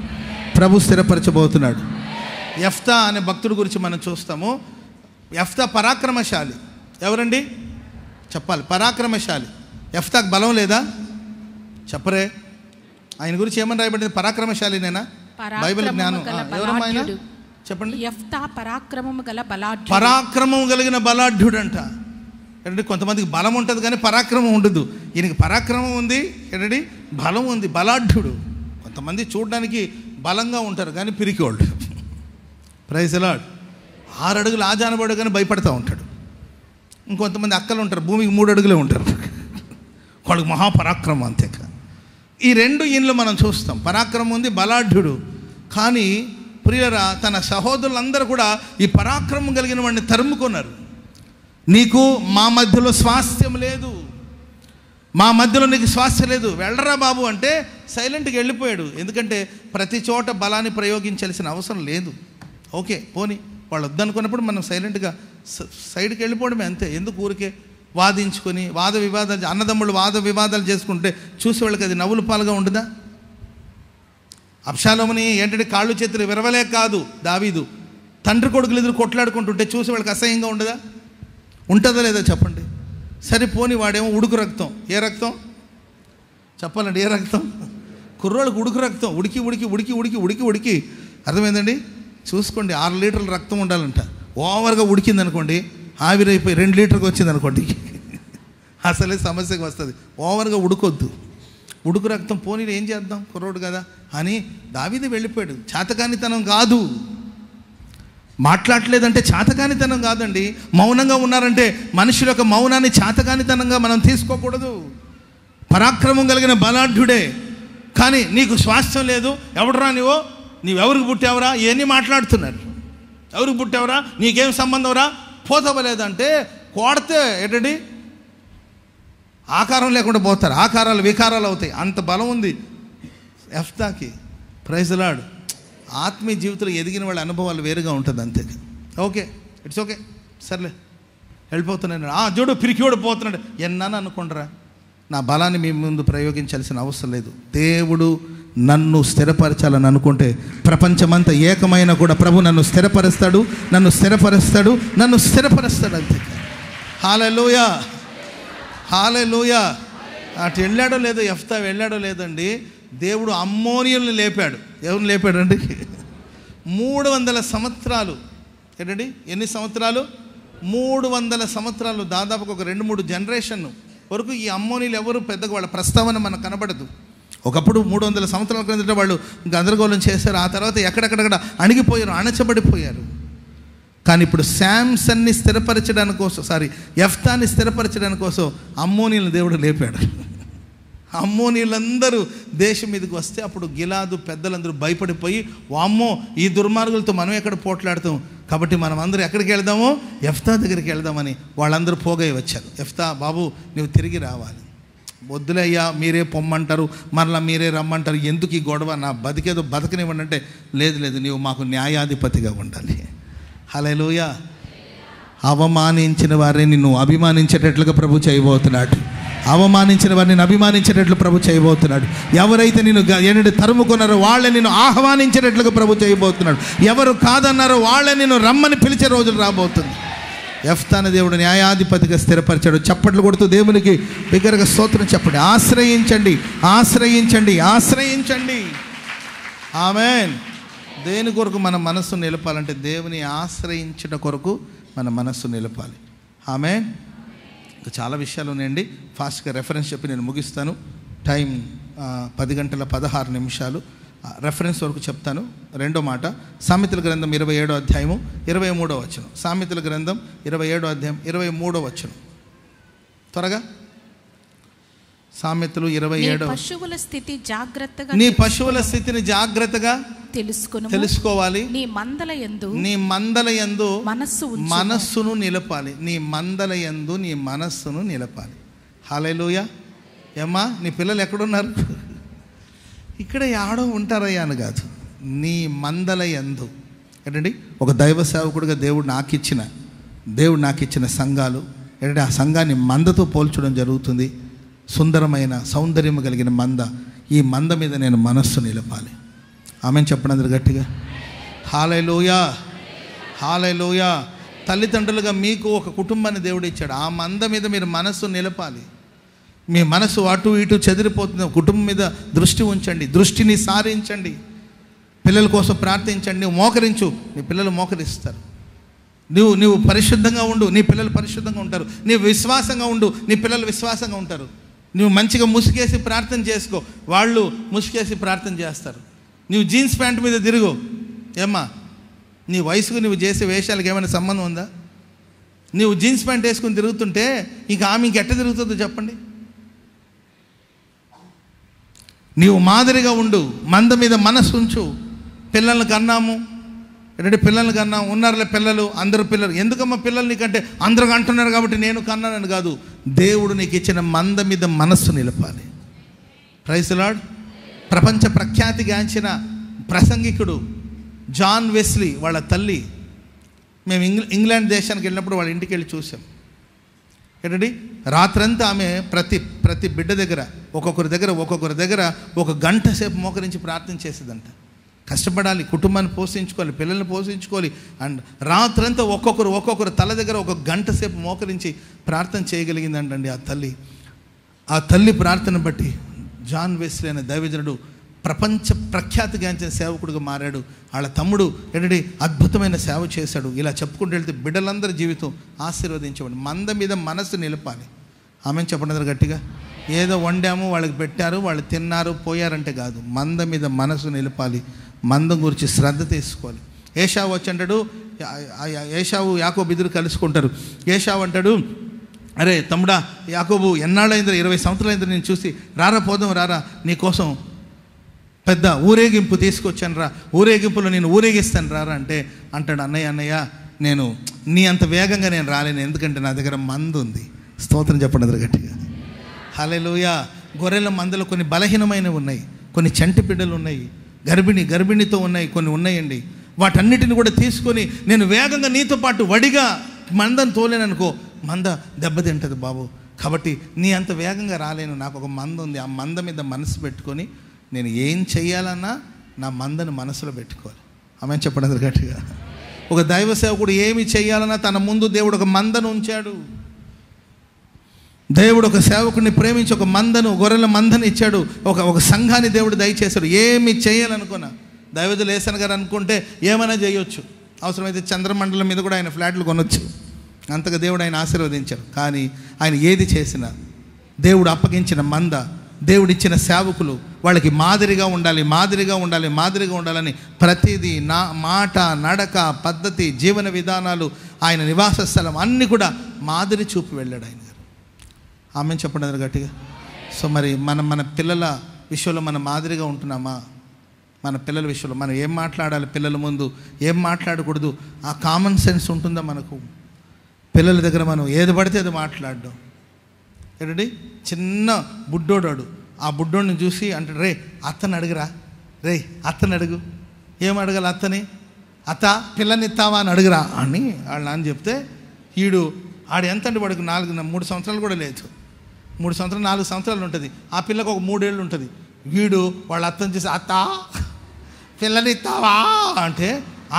యెఫ్తా అనే భక్తుడి గురించి మనం చూస్తాము. యెఫ్తా పరాక్రమశాలి. ఎవరండి చెప్పాలి? పరాక్రమశాలి. యెఫ్తాకు బలం లేదా? చెప్పరే. ఆయన గురించి ఏమని రాయబడింది? పరాక్రమశాలినేనా? బైబిల్ జ్ఞానం. ఎవరమ్మా ఆయన? చెప్పండి. యెఫ్తా పరాక్రమము కలిగిన బలాఢ్యుడు అంట. ఏంటంటే కొంతమందికి బలం ఉంటుంది కానీ పరాక్రమం ఉండదు. ఈయనకి పరాక్రమం ఉంది, ఏంటంటే బలం ఉంది, బలాఢ్యుడు. కొంతమంది చూడడానికి బలంగా ఉంటారు కానీ పిరికివాళ్ళు. Praise the lord. 6 అడుగులు ఆజానబడు కానీ భయపడతా ఉంటాడు. ఇంకొంతమంది అక్కలు ఉంటారు, భూమికి 3 అడుగులే ఉంటారు, వాళ్ళకి మహాపరాక్రమం. అంతే. ఈ 2 ఈయనలో మనం చూస్తాం, పరాక్రమం ఉంది, బలాఢ్యుడు. కానీ ప్రియులరా, తన సహోదరులందరూ కూడా ఈ పరాక్రమం కలిగిన వాడిని తరుముకున్నారు. నీకు మా మధ్యలో స్వాస్థ్యం లేదు, మా మధ్యలో నీకు స్వాస్థ్యం లేదు, వెళ్ళరా బాబు అంటే సైలెంట్గా వెళ్ళిపోయాడు. ఎందుకంటే ప్రతి చోట బలాన్ని ప్రయోగించాల్సిన అవసరం లేదు. ఓకే పోనీ, వాళ్ళు వద్దనుకున్నప్పుడు మనం సైలెంట్గా సైడ్కి వెళ్ళిపోవడమే, అంతే. ఎందుకు ఊరికే వాదించుకొని అన్నదమ్ముళ్ళు వాద వివాదాలు చేసుకుంటే చూసే వాళ్ళకి అది నవ్వుల పాలుగా ఉండదా? అబ్షాలోముని ఏంటంటే కాళ్ళు చేతులు విరవలే కాదు, దావీదు తండ్రి కొడుకులు ఎదురు కొట్లాడుకుంటుంటే చూసే వాళ్ళకి అసహ్యంగా ఉండదా? ఉంటుందా లేదా చెప్పండి. సరిపోని వాడేమో ఉడుకు రక్తం. ఏ రక్తం చెప్పాలండి? ఏ రక్తం? కుర్రోళ్ళకి ఉడుకు రక్తం. ఉడికి ఉడికి ఉడికి ఉడికి ఉడికి ఉడికి అర్థమైందండి. చూసుకోండి, 6 లీటర్ల రక్తం ఉండాలంట. ఓవర్గా ఉడికింది అనుకోండి, ఆవిరైపోయి 2 లీటర్కి వచ్చింది అనుకోండి, అసలే సమస్యకు వస్తుంది. ఓవర్గా ఉడుకొద్దు. ఉడుకు రక్తం పోనీ ఏం చేద్దాం, కుర్రోడు కదా అని దావీదు వెళ్ళిపోయాడు. చేతకానితనం కాదు, మాట్లాడలేదంటే చేతకానితనం కాదండి. మౌనంగా ఉన్నారంటే మనుషుల యొక్క మౌనాన్ని చేతకానితనంగా మనం తీసుకోకూడదు. పరాక్రమం కలిగిన బలాఢ్యుడే. కానీ నీకు స్వాస్థ్యం లేదు, ఎవడురా నీవెవరికి పుట్టావురా, ఇవన్నీ మాట్లాడుతున్నారు. ఎవరికి పుట్టావురా, నీకేం సంబంధం రా, పోతవలేదంటే కోడితే ఏంటండి ఆకారం లేకుండా పోతారు, ఆకారాలు వికారాలు అవుతాయి. అంత బలం ఉంది యెఫ్తాకి. Praise the lord. ఆత్మీయ జీవితంలో ఎదిగిన వాళ్ళ అనుభవాలు వేరుగా ఉంటుంది. అంతే. ఓకే, ఇట్స్ ఓకే, సర్లే వెళ్ళిపోతున్నాను. చూడు పిరికివాడు పోతున్నాడు ఎన్నాను అనుకుంటారా. నా బలాన్ని మీ ముందు ప్రయోగించాల్సిన అవసరం లేదు. దేవుడు నన్ను స్థిరపరచాలని అనుకుంటే ప్రపంచమంతా ఏకమైన కూడా ప్రభు నన్ను స్థిరపరుస్తాడు. అంతే. హల్లెలూయా. హల్లెలూయా. అటు వెళ్ళాడో లేదో, యెఫ్తా వెళ్ళాడో లేదండి, దేవుడు అమ్మోనియుల్ని లేపాడు. ఎవరిని లేపాడండి? 300 సంవత్సరాలు. ఏంటండి ఎన్ని సంవత్సరాలు? 300 సంవత్సరాలు. దాదాపుగా ఒక 2-3 జనరేషన్ వరకు ఈ అమ్మోనీలు ఎవరు పెద్దగా వాళ్ళ ప్రస్తావన మనకు కనబడదు. ఒకప్పుడు 300 సంవత్సరాల క్రిందట వాళ్ళు గందరగోళం చేశారు. ఆ తర్వాత ఎక్కడెక్కడక్కడ అణిగిపోయారు, అణచబడిపోయారు. కానీ ఇప్పుడు శాంసన్ని స్థిరపరచడానికి కోసం, యెఫ్తాని స్థిరపరచడానికి కోసం అమ్మోనీయులను దేవుడు లేపాడు. అమ్మోనీయులందరూ దేశం మీదకి వస్తే అప్పుడు గిలాదు పెద్దలందరూ భయపడిపోయి, వామ్మో ఈ దుర్మార్గులతో మనం ఎక్కడ పోట్లాడతాం, కాబట్టి మనం అందరూ ఎక్కడికి వెళ్దామో యెఫ్తా దగ్గరికి వెళ్దామని వాళ్ళందరూ పోగై వచ్చారు. యెఫ్తా బాబు నువ్వు తిరిగి రావాలి. వద్దులయ్యా, మీరే పొమ్మంటారు, మరలా మీరే రమ్మంటారు, ఎందుకు ఈ గొడవ, నా బతికేదో బతకనివ్వండి అంటే, లేదు నీవు మాకు న్యాయాధిపతిగా ఉండాలి. హల్లెలూయా. అవమానించిన వారిని నిన్ను అభిమానించేటట్లుగా ప్రభు చేయబోతున్నాడు. అవమానించిన వారిని అభిమానించేటట్లు ప్రభు చేయబోతున్నాడు. ఎవరైతే నిన్ను తరుముకున్నారో వాళ్ళే నిన్ను ఆహ్వానించేటట్లుగా ప్రభు చేయబోతున్నాడు. ఎవరు కాదన్నారో వాళ్ళే నిన్ను రమ్మని పిలిచే రోజులు రాబోతుంది. యెఫ్తాను దేవుడు న్యాయాధిపతిగా స్థిరపరిచాడు. చప్పట్లు కొడుతూ దేవునికి బిగ్గరగా స్తోత్రం చెప్పండి. ఆశ్రయించండి. ఆమేన్. దేని కొరకు మన మనస్సు నిలపాలంటే దేవుని ఆశ్రయించట కొరకు మన మనస్సు నిలపాలి. ఆమేన్. ఇంకా చాలా విషయాలు ఉన్నాయండి. ఫాస్ట్గా రెఫరెన్స్ చెప్పి నేను ముగిస్తాను. టైం 10:16 రెఫరెన్స్ వరకు చెప్తాను. రెండో మాట సామెతల గ్రంథం 27వ అధ్యాయము 23వ వచనం. సామెతల గ్రంథం 27వ అధ్యాయం 23వ వచనం. త్వరగా సామెతలు 27. నీ పశువుల స్థితిని జాగ్రత్తగా తెలుసుకోవాలి. నీ మందల యందు మనస్సును నిలపాలి. నీ మందల యందు నీ మనస్సును నిలపాలి. హల్లెలూయా. ఏమ్మా నీ పిల్లలు ఎక్కడున్నారు? ఇక్కడ ఆడో ఉంటారయ్యా అని కాదు, నీ మందల యందు. ఏంటండి, ఒక దైవ సేవకుడిగా దేవుడు నాకు ఇచ్చిన సంఘాలు ఏంటంటే ఆ సంఘాన్ని మందతో పోల్చడం జరుగుతుంది. సుందరమైన సౌందర్యం కలిగిన మంద, ఈ మంద మీద నేను మనస్సు నిలపాలి. ఆమెను చెప్పండి అందరు గట్టిగా. హల్లెలూయా, హల్లెలూయా. తల్లిదండ్రులుగా మీకు ఒక కుటుంబాన్ని దేవుడు ఇచ్చాడు. ఆ మంద మీద మీరు మనస్సు నిలపాలి. మీ మనసు అటు ఇటు చెదిరిపోతుంది. కుటుంబం మీద దృష్టి ఉంచండి, దృష్టిని సారించండి. పిల్లల కోసం ప్రార్థించండి. నువ్వు మోకరించు, నీ పిల్లలు మోకరిస్తారు. నువ్వు పరిశుద్ధంగా ఉండు, నీ పిల్లలు పరిశుద్ధంగా ఉంటారు. నీవు విశ్వాసంగా ఉండు, నీ పిల్లలు విశ్వాసంగా ఉంటారు. నువ్వు మంచిగా ముసుగేసి ప్రార్థన చేసుకో, వాళ్ళు ముసుగేసి ప్రార్థన చేస్తారు. నువ్వు జీన్స్ ప్యాంట్ మీద తిరుగు, ఏమ్మా నీ వయసుకు నువ్వు చేసే వేషాలకు ఏమైనా సంబంధం ఉందా? నువ్వు జీన్స్ ప్యాంట్ వేసుకుని తిరుగుతుంటే ఇంక ఆమె ఇంకెట్ట తిరుగుతుందో చెప్పండి. నీవు మాదిరిగా ఉండు, మంద మీద మనసు ఉంచు. పిల్లల్ని కన్నాము ఉన్నారులే పిల్లలు, అందరు పిల్లలు. ఎందుకమ్మా పిల్లలు నీకంటే అందరూ అంటున్నారు కాబట్టి నేను కన్నానని కాదు. దేవుడు నీకు ఇచ్చిన మంద మీద మనస్సు నిలపాలి. Praise the lord. ప్రపంచ ప్రఖ్యాతిగాంచిన ప్రసంగికుడు జాన్ వెస్లీ వాళ్ళ తల్లి, మేము ఇంగ్లాండ్ దేశానికి వెళ్ళినప్పుడు వాళ్ళ ఇంటికి వెళ్ళి చూసాం. ఏంటండి, రాత్రంతా ఆమె ప్రతి బిడ్డ దగ్గర ఒక్కొక్కరి దగ్గర 1 గంట సేపు మోకరించి ప్రార్థన చేసేదంట. కష్టపడాలి, కుటుంబాన్ని పోషించుకోవాలి, పిల్లల్ని పోషించుకోవాలి. అండ్ రాత్రంతా ఒక్కొక్కరు తల దగ్గర 1 గంట సేపు మోకరించి ప్రార్థన చేయగలిగిందంటండి ఆ తల్లి ప్రార్థన బట్టి జాన్ వెస్లీ అనే దైవజనుడు ప్రపంచ ప్రఖ్యాతిగాంచిన సేవకుడిగా మారాడు. వాళ్ళ తమ్ముడు ఏంటంటే అద్భుతమైన సేవ చేశాడు. ఇలా చెప్పుకుంటూ వెళ్తే బిడ్డలందరి జీవితం ఆశీర్వదించబడి. మంద మీద మనసు నిలపాలి. ఆమెను చెప్పండి గట్టిగా. ఏదో వండాము, వాళ్ళకి పెట్టారు, వాళ్ళు తిన్నారు, పోయారంటే కాదు. మంద మీద మనసు నిలపాలి. మందం గురించి శ్రద్ధ తీసుకోవాలి. ఏషావు వచ్చి అంటాడు, ఏషావు యాకోబు ఇద్దరు కలుసుకుంటారు. ఏషావు అంటాడు, అరే తమ్ముడా యాకోబు, ఎన్నాళ్ళైందో 20 సంవత్సరాలైందో నేను చూసి, పోదాం రారా, నీకోసం పెద్ద ఊరేగింపు తీసుకొచ్చాను రా, ఊరేగింపులో నేను ఊరేగిస్తాను రారా అంటే అంటాడు, అన్నయ్య నేను నీ అంత వేగంగా నేను రాలేను, ఎందుకంటే నా దగ్గర మందు ఉంది. స్తోత్రం చెప్పండి గట్టిగా. హల్లెలూయా. గొర్రెల మందలో కొన్ని బలహీనమైనవి ఉన్నాయి, కొన్ని చంటి బిడ్డలు ఉన్నాయి, గర్భిణితో ఉన్నాయి, కొన్ని ఉన్నాయండి. వాటన్నిటిని కూడా తీసుకొని నేను వేగంగా నీతో పాటు వడిగా మందను తోలేననుకో, మంద దెబ్బతింటుంది బాబు. కాబట్టి నీ అంత వేగంగా రాలేను, నాకు ఒక మంద ఉంది. ఆ మంద మీద మనసు పెట్టుకొని నేను ఏం చెయ్యాలన్నా నా మందను మనసులో పెట్టుకోవాలి. ఆమె చెప్పండి గట్టిగా. ఒక దైవ సేవకుడు ఏమి చెయ్యాలన్నా తన ముందు దేవుడు ఒక మందను ఉంచాడు. దేవుడు ఒక సేవకుడిని ప్రేమించి ఒక మందను, గొర్రెల మందను ఇచ్చాడు. ఒక సంఘాన్ని దేవుడు దయచేశాడు. ఏమి చేయాలనుకున్నా, దైవజులు ఏసన్ గారు అనుకుంటే ఏమైనా చేయొచ్చు. అవసరమైతే చంద్రమండలం మీద కూడా ఆయన ఫ్లాట్లు కొనొచ్చు. అంతగా దేవుడు ఆయన ఆశీర్వదించాడు. కానీ ఆయన ఏది చేసినా దేవుడు అప్పగించిన మంద, దేవుడిచ్చిన సేవకులు వాళ్ళకి మాదిరిగా ఉండాలని ప్రతిదీ మాట, నడక, పద్ధతి, జీవన విధానాలు, ఆయన నివాస స్థలం అన్నీ కూడా మాదిరి చూపి వెళ్ళాడు ఆయన గారు. ఆమె చెప్పండి గట్టిగా. సో మరి మన పిల్లల విషయంలో మనం మాదిరిగా ఉంటున్నామా? మన పిల్లల విషయంలో మనం ఏం మాట్లాడాలి, పిల్లల ముందు ఏం మాట్లాడకూడదు, ఆ కామన్ సెన్స్ ఉంటుందా మనకు? పిల్లల దగ్గర మనం ఏది పడితే అది మాట్లాడడం. ఏంటండి, చిన్న బుడ్డోడాడు, ఆ బుడ్డోడిని చూసి అంటాడు, అత్తని అడుగు. ఏం అడగాలి అత్తని? అత్త పిల్లని ఇస్తావా అని అడుగురా అని వాళ్ళ నాన్న చెప్తే, ఆడు ఎంత అంటే వాడికి 3 సంవత్సరాలు కూడా లేదు. 3 సంవత్సరాలు 4 సంవత్సరాలు ఉంటుంది. ఆ పిల్లకు ఒక 3 ఏళ్ళు ఉంటుంది. వీడు వాళ్ళ అత్తని చేసి అత్త పిల్లని ఇస్తావా అంటే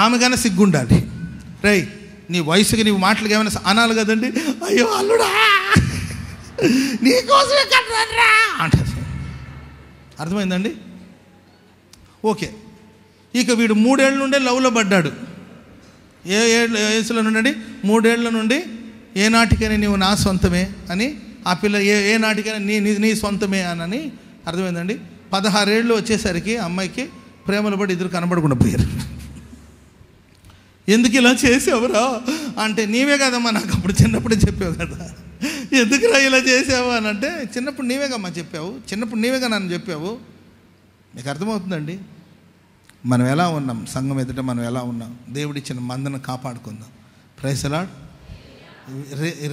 ఆమె కానీ సిగ్గుండాలి. నీ వయసుకి నీవు మాటలకి ఏమైనా అనాలి కదండి. అయ్యో అల్లుడా నీకోసమే కట్టరా అంటారు. అర్థమైందండి? ఓకే. ఇక వీడు 3 ఏళ్ళ నుండే లవ్లో పడ్డాడు. ఏ వయసులో నుండి? 3 ఏళ్ళ నుండి ఏనాటికైనా నీవు నా సొంతమే అని, ఆ పిల్ల ఏ నాటికైనా నీ సొంతమే అని అర్థమైందండి. 16 ఏళ్ళు వచ్చేసరికి అమ్మాయికి ప్రేమలు పడి ఇద్దరు కనబడకుండా పోయారు. ఎందుకు ఇలా చేసావురా అంటే, నీవే కదమ్మా నాకు అప్పుడు చిన్నప్పుడే చెప్పావు కదా, ఎందుకురా ఇలా చేసావు అని అంటే, చిన్నప్పుడు నీవేగమ్మా చెప్పావు, చిన్నప్పుడు నీవేగా నన్ను చెప్పావు. మీకు అర్థమవుతుందండి మనం ఎలా ఉన్నాం, సంఘం ఎదుట మనం ఎలా ఉన్నాం. దేవుడిచ్చిన మందను కాపాడుకుందాం. Praise the lord.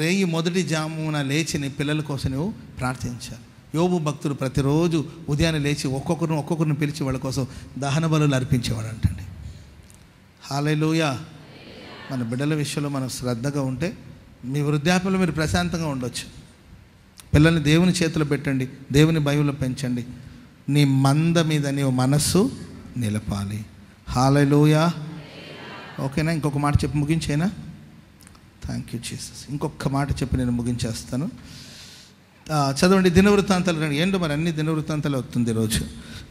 రేయి మొదటి జామున లేచి నీ పిల్లల కోసం నువ్వు ప్రార్థించాలి. యోబు భక్తుడు ప్రతిరోజు ఉదయాన్నే లేచి ఒక్కొక్కరిని పిలిచి వాళ్ళ కోసం దహన బలులు అర్పించేవాడు అంటండి. హల్లెలూయా. మన బిడ్డల విషయంలో మనం శ్రద్ధగా ఉంటే మీ వృద్ధాప్యంలో మీరు ప్రశాంతంగా ఉండొచ్చు. పిల్లల్ని దేవుని చేతిలో పెట్టండి, దేవుని భయంలో పెంచండి. నీ మంద మీద నీవు మనస్సు నిలపాలి. హల్లెలూయా. ఓకేనా? ఇంకొక మాట చెప్పి ముగించేనా? Thank you Jesus. ఇంకొక మాట చెప్పి నేను ముగించేస్తాను. చదవండి దినవృత్తాంతాలు. ఏంటో మరి అన్ని దినవృత్తాంతాలు అవుతుంది ఈరోజు.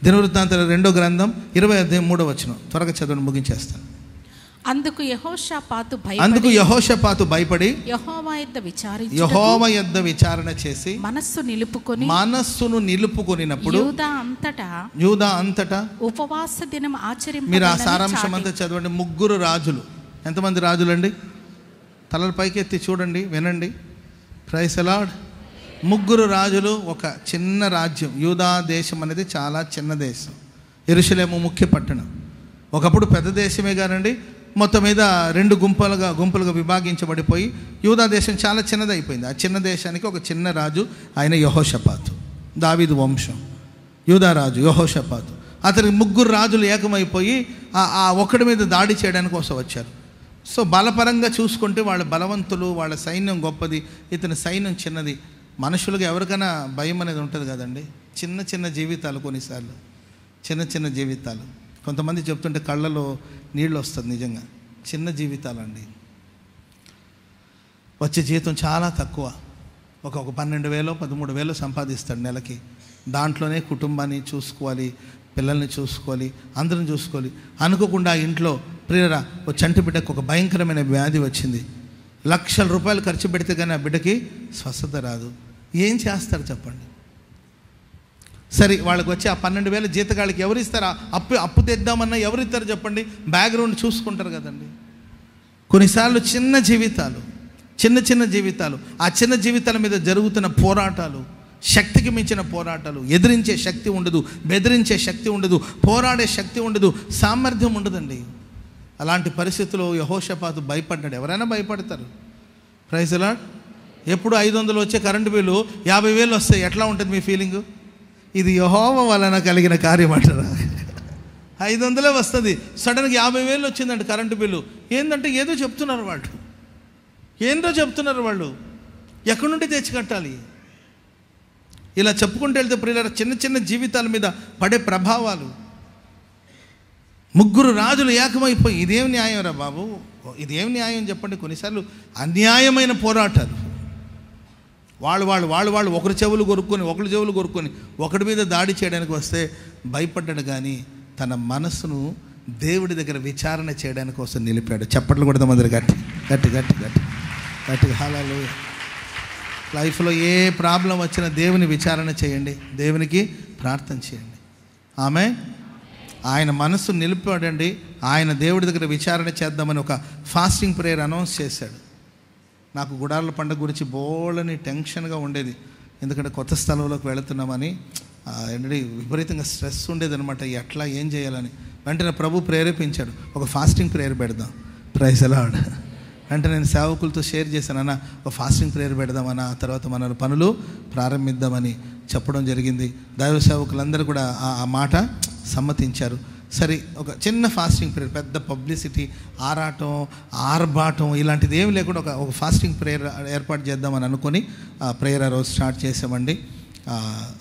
దినవృత్తాంతాలు 2వ గ్రంథం 20 వచనం. త్వరగా చదవండి, ముగించేస్తాను. అందుకు యెహోషాపాతు భయపడి యెహోవా యొద్ద విచారణ చేసి మనస్సును నిలుపుకొనినప్పుడు యూదా అంతటా ఉపవాస దినం ఆచరింప. మీరు ఆ సారాంశం అంతా చదవండి. 3 రాజులు. ఎంతమంది రాజులండి? తలల పైకి ఎత్తి చూడండి, వినండి. Praise the lord. 3 రాజులు, ఒక చిన్న రాజ్యం. యూదా దేశం అనేది చాలా చిన్న దేశం. యెరూషలేము ముఖ్య పట్టణం. ఒకప్పుడు పెద్ద దేశమే కానండి, మొత్తం మీద 2 గుంపులుగా విభాగించబడిపోయి యూదా దేశం చాలా చిన్నది అయిపోయింది. ఆ చిన్న దేశానికి ఒక చిన్న రాజు, ఆయన యెహోషాపాతు, దావీదు వంశం. యూదా రాజు యెహోషాపాతు. అతనికి 3 రాజులు ఏకమైపోయి ఆ ఒక్కడి మీద దాడి చేయడానికి కోసం వచ్చారు. సో బలపరంగా చూసుకుంటే వాళ్ళ బలవంతులు, వాళ్ళ సైన్యం గొప్పది, ఇతని సైన్యం చిన్నది. మనుషులకు ఎవరికైనా భయం అనేది ఉంటుంది కదండి. చిన్న జీవితాలు, కొన్నిసార్లు చిన్న జీవితాలు. కొంతమంది చెప్తుంటే కళ్ళలో నీళ్ళు వస్తుంది. నిజంగా చిన్న జీవితాలండి. వచ్చే జీతం చాలా తక్కువ. ఒక 12,000 13,000 సంపాదిస్తాడు నెలకి. దాంట్లోనే కుటుంబాన్ని చూసుకోవాలి, పిల్లల్ని చూసుకోవాలి, అందరిని చూసుకోవాలి. అనుకోకుండా ఇంట్లో ప్రియరా ఓ చంటి బిడ్డకు ఒక భయంకరమైన వ్యాధి వచ్చింది. లక్షల రూపాయలు ఖర్చు పెడితే కానీ ఆ బిడ్డకి స్వస్థత రాదు. ఏం చేస్తారు చెప్పండి? సరే, వాళ్ళకి వచ్చి ఆ 12,000 జీతగాళ్ళకి ఎవరు ఇస్తారా? అప్పు తెద్దామన్నా ఎవరు ఇస్తారు చెప్పండి? బ్యాక్గ్రౌండ్ చూసుకుంటారు కదండి. కొన్నిసార్లు చిన్న జీవితాలు. ఆ చిన్న జీవితాల మీద జరుగుతున్న పోరాటాలు, శక్తికి మించిన పోరాటాలు. ఎదిరించే శక్తి ఉండదు, బెదిరించే శక్తి ఉండదు, పోరాడే శక్తి ఉండదు, సామర్థ్యం ఉండదండి. అలాంటి పరిస్థితుల్లో యెహోషాపాతు భయపడ్డాడు. ఎవరైనా భయపడతారు. Praise the lord. ఎప్పుడు 500 వచ్చే కరెంటు బిల్లు 50,000 వస్తాయి. ఎట్లా ఉంటుంది మీ ఫీలింగు? ఇది యెహోవా వలన కలిగిన కార్యం అంటారా? 500 వస్తుంది, సడన్గా 50,000 వచ్చిందంటే కరెంటు బిల్లు. ఏంటంటే ఏదో చెప్తున్నారు వాళ్ళు, ఎక్కడి నుండి తెచ్చి కట్టాలి? ఇలా చెప్పుకుంటూ వెళ్తే ప్రియులారా, చిన్న జీవితాల మీద పడే ప్రభావాలు. 3 రాజులు ఏకమైపోయి ఇదేం న్యాయం రా బాబు, ఇదేం న్యాయం చెప్పండి? కొన్నిసార్లు అన్యాయమైన పోరాటాలు. వాళ్ళు ఒకరి చెవులు కొరుక్కొని ఒకడి మీద దాడి చేయడానికి వస్తే భయపడ్డాడు. కానీ తన మనసును దేవుడి దగ్గర విచారణ చేయడానికి కోసం నిలిపాడు. చప్పట్లు కొడదాం అందరు గట్టిగా. హల్లెలూయా. లైఫ్లో ఏ ప్రాబ్లం వచ్చినా దేవుని విచారణ చేయండి, దేవునికి ప్రార్థన చేయండి. ఆమె ఆయన మనసు నిలిపాడండి. ఆయన దేవుడి దగ్గర విచారణ చేద్దామని ఒక ఫాస్టింగ్ ప్రేయర్ అనౌన్స్ చేశాడు. నాకు గుడార్ల పండుగ గురించి బోళ్ళని టెన్షన్గా ఉండేది. ఎందుకంటే కొత్త స్థలంలోకి వెళుతున్నామని విపరీతంగా స్ట్రెస్ ఉండేది అనమాట. ఎట్లా ఏం చేయాలని వెంటనే ప్రభు ప్రేరేపించాడు, ఒక ఫాస్టింగ్ ప్రేయర్ పెడదాం. Praise the lord. అంటే నేను సేవకులతో షేర్ చేశానన్నా, ఒక ఫాస్టింగ్ ప్రేయర్ పెడదామన్నా, ఆ తర్వాత మన పనులు ప్రారంభిద్దామని చెప్పడం జరిగింది. దైవ సేవకులందరూ కూడా ఆ మాట సమ్మతించారు. సరే, ఒక చిన్న ఫాస్టింగ్ ప్రేయర్, పెద్ద పబ్లిసిటీ, ఆర్భాటం ఇలాంటిది ఏమి లేకుండా ఒక ఫాస్టింగ్ ప్రేయర్ ఏర్పాటు చేద్దామని అనుకొని ఆ ప్రేయర్ ఆ రోజు స్టార్ట్ చేసామండి.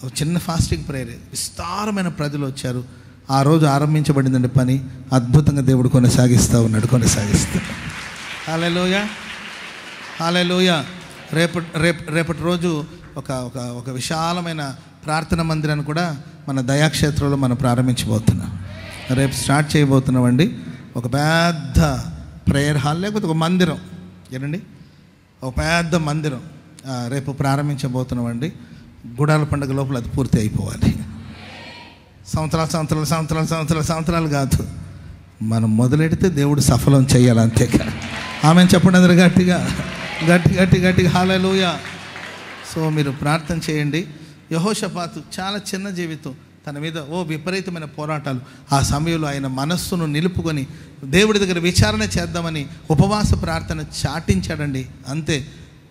ఒక చిన్న ఫాస్టింగ్ ప్రేయర్, విస్తారమైన ప్రజలు వచ్చారు. ఆ రోజు ఆరంభించబడిందండి పని. అద్భుతంగా దేవుడు కొనసాగిస్తూ ఉన్నాడు. హల్లెలూయా. రేపటి రోజు ఒక విశాలమైన ప్రార్థన మందిరాన్ని కూడా మన దయాక్షేత్రంలో మనం ప్రారంభించబోతున్నాం. రేపు స్టార్ట్ చేయబోతున్నామండి. ఒక పెద్ద ప్రేయర్ హాల్, లేకపోతే ఒక మందిరం, ఏనండి, ఒక పెద్ద మందిరం రేపు ప్రారంభించబోతున్నామండి. గుడాల పండుగ లోపల అది పూర్తి అయిపోవాలి. సంవత్సరాలు కాదు, మనం మొదలెడితే దేవుడు సఫలం చేయాలి, అంతేకా. ఆమెను చెప్పండి అందరు గట్టిగా గట్టిగా హల్లెలూయా. సో మీరు ప్రార్థన చేయండి. యెహోషాపాతు చాలా చిన్న జీవితం, తన మీద విపరీతమైన పోరాటాలు. ఆ సమయంలో ఆయన మనస్సును నిలుపుకొని దేవుడి దగ్గర విచారణ చేద్దామని ఉపవాస ప్రార్థన చాటించాడండి. అంతే,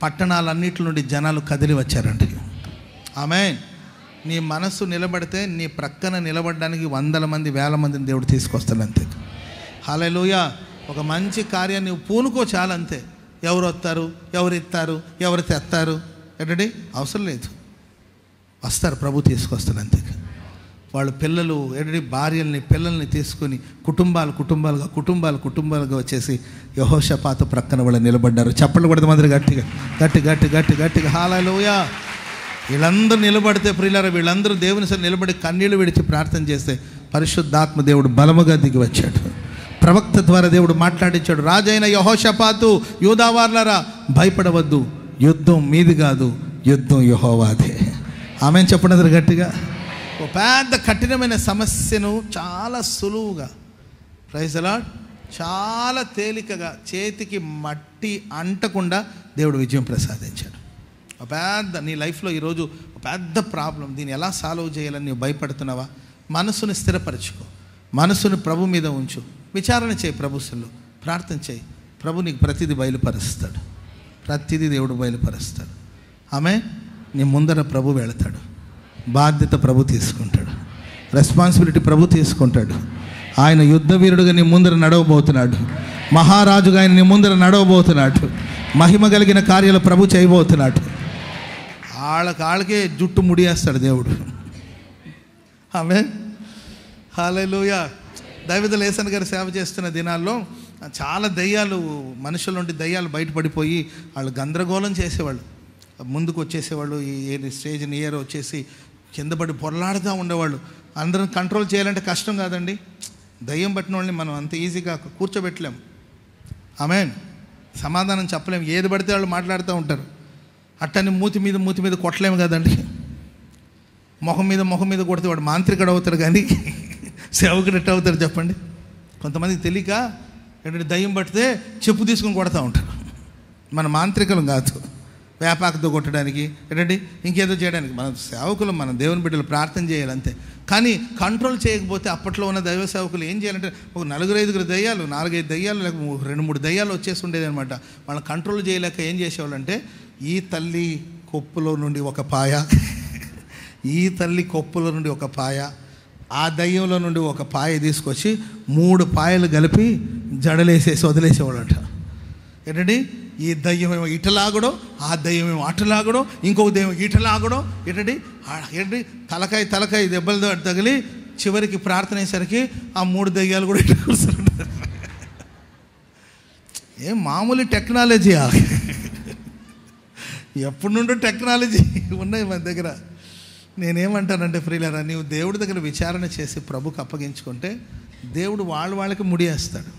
పట్టణాలన్నిటి నుండి జనాలు కదిలి వచ్చారండి. ఆమేన్. నీ మనస్సు నిలబడితే నీ ప్రక్కన నిలబడడానికి 100 మంది 1000 మందిని దేవుడు తీసుకొస్తాడు, అంతే. హల్లెలూయా. ఒక మంచి కార్యాన్ని నువ్వు పూనుకో చాలు, అంతే. ఎవరు వస్తారు, ఎవరు ఇస్తారు, ఎవరు తెస్తారు ఏంటండి అవసరం లేదు. వస్తారు, ప్రభు తీసుకొస్తాడు, అంతే. వాళ్ళు పిల్లలు ఏంటంటే భార్యల్ని పిల్లల్ని తీసుకొని కుటుంబాలుగా వచ్చేసి యెహోషాపాతు ప్రక్కన వాళ్ళు నిలబడ్డారు. చప్పట్లు కొడతాం అందరూ గట్టిగా హల్లెలూయా. వీళ్ళందరూ నిలబడితే ప్రియులారా, వీళ్ళందరూ దేవుని సరే నిలబడి కన్నీళ్లు విడిచి ప్రార్థన చేస్తే పరిశుద్ధాత్మ దేవుడు బలముగా దిగి వచ్చాడు. ప్రవక్త ద్వారా దేవుడు మాట్లాడించాడు. రాజైన యెహోషాపాతు, యూదావార్లారా భయపడవద్దు, యుద్ధం మీది కాదు, యుద్ధం యెహోవాదే. ఆమేన్ చెప్పండి అందరూ గట్టిగా. ఒక పెద్ద కఠినమైన సమస్యను చాలా సులువుగా, ప్రైజ్ ది లార్డ్, చాలా తేలికగా, చేతికి మట్టి అంటకుండా దేవుడు విజయం ప్రసాదించాడు. ఒక పెద్ద నీ లైఫ్లో ఈరోజు ఒక పెద్ద ప్రాబ్లం, దీన్ని ఎలా సాల్వ్ చేయాలని నువ్వు భయపడుతున్నావా? మనసుని స్థిరపరచుకో, మనసుని ప్రభు మీద ఉంచు, విచారణ చేయి, ప్రభుత్వంలో ప్రార్థన చేయి. ప్రభు నీకు ప్రతిదీ బయలుపరుస్తాడు, ప్రతిదీ దేవుడు బయలుపరుస్తాడు. ఆమె నీ ముందర ప్రభు వెళతాడు, బాధ్యత ప్రభు తీసుకుంటాడు, రెస్పాన్సిబిలిటీ ప్రభు తీసుకుంటాడు. ఆయన యుద్ధ వీరుడుగా నీ ముందర నడవబోతున్నాడు, మహారాజుగా ఆయన నీ ముందర నడవబోతున్నాడు, మహిమ కలిగిన కార్యాలు ప్రభు చేయబోతున్నాడు. వాళ్ళకే జుట్టు ముడియేస్తాడు దేవుడు. ఆమేన్ హల్లెలూయా. దైవజనులు లేసన్ గారు సేవ చేస్తున్న దినాల్లో చాలా దయ్యాలు, మనుషుల నుండి దయ్యాలు బయటపడిపోయి వాళ్ళు గందరగోళం చేసేవాళ్ళు, ముందుకు వచ్చేసేవాళ్ళు, ఈ స్టేజ్ నియర్ వచ్చేసి కింద పడి పొరలాడుతూ ఉండేవాళ్ళు. అందరం కంట్రోల్ చేయాలంటే కష్టం కాదండి. దయ్యం పట్టిన వాళ్ళని మనం అంత ఈజీగా కూర్చోబెట్టలేం. ఆమేన్. సమాధానం చెప్పలేము, ఏది పడితే వాళ్ళు మాట్లాడుతూ ఉంటారు. అట్టని మూతి మీద కొట్టలేము కదండి. మొహం మీద కొడితే వాడు మాంత్రికుడు అవుతాడు, కానీ సేవకుడు ఎట్ట అవుతాడు చెప్పండి. కొంతమందికి తెలియక ఏంటంటే దయ్యం పడితే చెప్పు తీసుకుని కొడతా ఉంటారు. మన మాంత్రికులం కాదు, వేపాకుతో కొట్టడానికి ఏంటంటే ఇంకేదో చేయడానికి. మన సేవకులు, మన దేవుని బిడ్డలు ప్రార్థన చేయాలి, అంతే. కానీ కంట్రోల్ చేయకపోతే అప్పట్లో ఉన్న దైవ సేవకులు ఏం చేయాలంటే ఒక 4-5 దయ్యాలు, 4-5 దయ్యాలు, లేక 2-3 దయ్యాలు వచ్చేసి ఉండేది అనమాట. వాళ్ళని కంట్రోల్ చేయలేక ఏం చేసేవాళ్ళంటే ఈ తల్లి కొప్పులో నుండి ఒక పాయ, ఈ తల్లి కొప్పులో నుండి ఒక పాయ, ఆ దయ్యంలో నుండి ఒక పాయ తీసుకొచ్చి 3 పాయలు కలిపి జడలేసేసి వదిలేసేవాళ్ళంట. ఏంటండి ఈ దయ్యం ఏమో ఇటలాగడం, ఆ దయ్యం ఏమో అటలాగడం, ఇంకొక దయ్యం ఇటలాగడం, ఏంటి తలకాయ దెబ్బలు తగిలి చివరికి ప్రార్థన అయ్యేసరికి ఆ 3 దయ్యాలు కూడా ఇటు కూర్చుంటారు. ఏం మామూలు టెక్నాలజీ, ఎప్పటి నుండో టెక్నాలజీ ఉన్నాయి మన దగ్గర. నేనేమంటానంటే ప్రియులారా, నీవు దేవుడి దగ్గర విచారణ చేసి ప్రభుకు అప్పగించుకుంటే దేవుడు వాళ్ళకి ముడియేస్తాడు.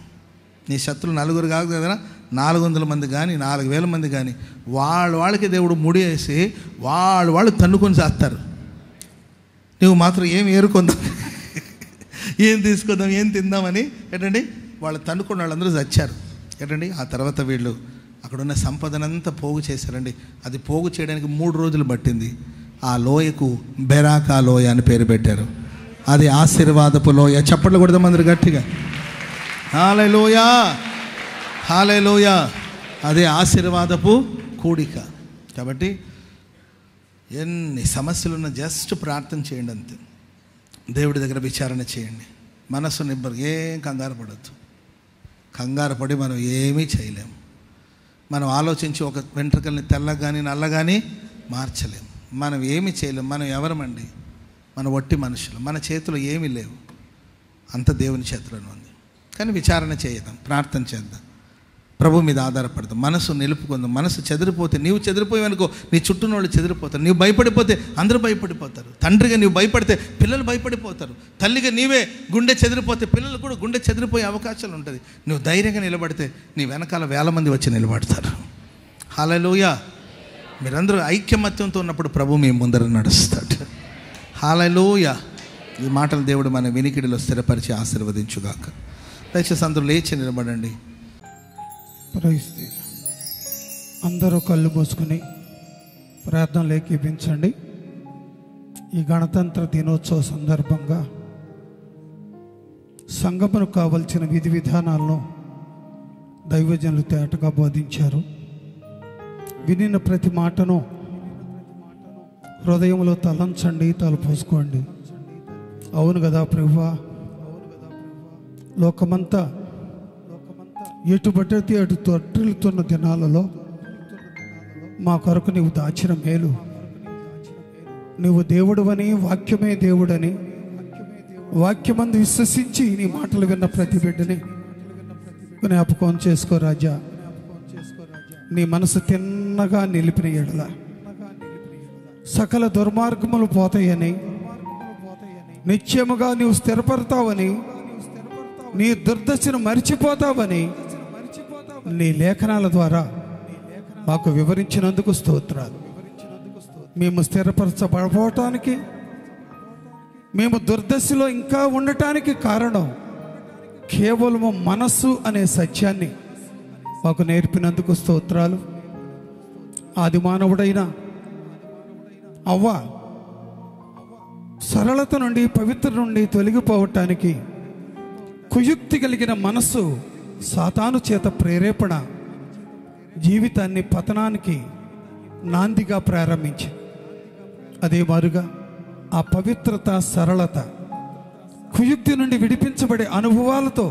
నీ శత్రులు 4 కాదు కదా, 400 మంది కానీ 4000 మంది కానీ వాళ్ళకి దేవుడు ముడియేసి వాళ్ళు తన్నుకొని చేస్తారు. నువ్వు మాత్రం ఏం ఏరుకుందాం, ఏం తీసుకుందాం, ఏం తిందామని ఏంటండి వాళ్ళు తన్నుకున్న వాళ్ళందరూ చచ్చారు. ఏంటండి ఆ తర్వాత వీళ్ళు అక్కడున్న సంపదనంతా పోగు చేశారండి. అది పోగు చేయడానికి 3 రోజులు పట్టింది. ఆ లోయకు బెరాకా లోయ అని పేరు పెట్టారు. అది ఆశీర్వాదపు లోయ. చప్పట్లు కొడదాం అందరు గట్టిగా. హల్లెలూయా హల్లెలూయా. అదే ఆశీర్వాదపు కూడిక. కాబట్టి ఎన్ని సమస్యలున్నా జస్ట్ ప్రార్థన చేయండి, అంతే. దేవుడి దగ్గర విచారణ చేయండి, మనస్సు నిబ్బరు, ఏం కంగారు పడద్దు. కంగారు పడి మనం ఏమీ చేయలేము. మనం ఆలోచించి ఒక వెంట్రుకల్ని తెల్లగా కానీ నల్లగా కానీ మార్చలేము. మనం ఏమి చేయలేము. మనం ఎవరమండి? మన వట్టి మనుషులు. మన చేతిలో ఏమీ లేవు, అంత దేవుని చేతిలోనే ఉంది. కానీ విచారణ చేద్దాం, ప్రార్థన చేద్దాం, ప్రభు మీద ఆధారపడదాం, మనసు నిలుపుకుందాం. మనసు చెదిరిపోతే, నీవు చెదిరిపోయావనుకో నీ చుట్టూ వాళ్ళు చెదిరిపోతారు. నీవు భయపడిపోతే అందరూ భయపడిపోతారు. తండ్రిగా నీవు భయపడితే పిల్లలు భయపడిపోతారు. తల్లిగా నీవే గుండె చెదిరిపోతే పిల్లలు కూడా గుండె చెదిరిపోయే అవకాశాలు ఉంటుంది. నువ్వు ధైర్యంగా నిలబడితే నీ వెనకాల 1000 మంది వచ్చి నిలబడతారు. హల్లెలూయా. మీరందరూ ఐక్యమత్యంతో ఉన్నప్పుడు ప్రభు మీ ముందర నడుస్తాడు. హల్లెలూయా. ఈ మాటలు దేవుడు మన వినికిడిలో స్థిరపరిచి ఆశీర్వదించుగాక. దయచేసి అందరూ లేచి నిలబడండి. అందరూ కళ్ళు మూసుకుని ప్రార్థనలు ఏకీపించండి. ఈ గణతంత్ర దినోత్సవ సందర్భంగా సంఘమునకు కావలసిన విధి విధానాలను దైవజనులు తేటగా బోధించారు. వినిన ప్రతి మాటను హృదయంలో తలంచండి, తలపోసుకోండి. అవును కదా ప్రభువా, లోకమంతా ఎటు పడితే అటు తొట్టిల్లుతున్న దినాలలో మా కొరకు నీవు దాచిన మేలు, నువ్వు దేవుడవని, వాక్యమే దేవుడని, వాక్యమందు విశ్వసించి నీ మాటలు విన్న ప్రతి బిడ్డని జ్ఞాపకం చేసుకో రాజా. నీ మనసు తిన్నగా నిలిపిన ఎడల సకల దుర్మార్గములు పోతాయని, నిత్యముగా నీవు స్థిరపడతావని, నీ దుర్దశను మరిచిపోతావని నీ లేఖనాల ద్వారా మాకు వివరించినందుకు స్తోత్రాలు. మేము స్థిరపరచబడటానికి, మేము దుర్దశలో ఇంకా ఉండటానికి కారణం కేవలము మనస్సు అనే సత్యాన్ని మాకు నేర్పినందుకు స్తోత్రాలు. ఆది మానవుడైన అవ్వ సరళత నుండి, పవిత్ర నుండి తొలగిపోవటానికి కుయుక్తి కలిగిన మనస్సు సాతాను చేత ప్రేరేపణ జీవితాన్ని పతనానికి నాందిగా ప్రారంభించి, అదే మారుగా ఆ పవిత్రత, సరళత, కుయుక్తి నుండి విడిపించబడే అనుభవాలతో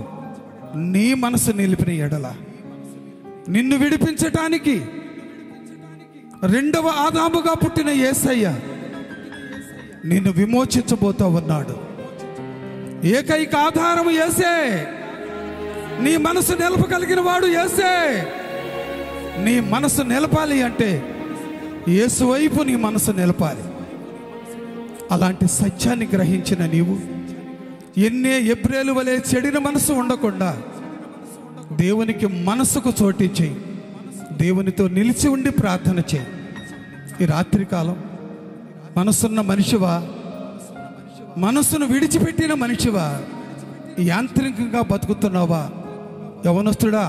నీ మనసు నిలిపిన ఎడల నిన్ను విడిపించటానికి రెండవ ఆదాముగా పుట్టిన యేసయ్య నిన్ను విమోచించబోతా ఉన్నాడు. ఏకైక ఆధారము యేసే. నీ మనసు నిలపగలిగిన వాడు యేసే. నీ మనసు నిలపాలి అంటే యేసు వైపు నీ మనసు నిలపాలి. అలాంటి సత్యాన్ని గ్రహించిన నీవు ఎన్నే ఎబ్రేలు వలె చెడిన మనసు ఉండకుండా దేవునికి మనసుకు చోటిచ్చి దేవునితో నిలిచి ఉండి ప్రార్థన చేయి. ఈ రాత్రికాలం మనసున్న మనిషివా, మనసును విడిచిపెట్టిన మనిషివా, యాంత్రికంగా బతుకుతున్నావా? యవనస్తుడా,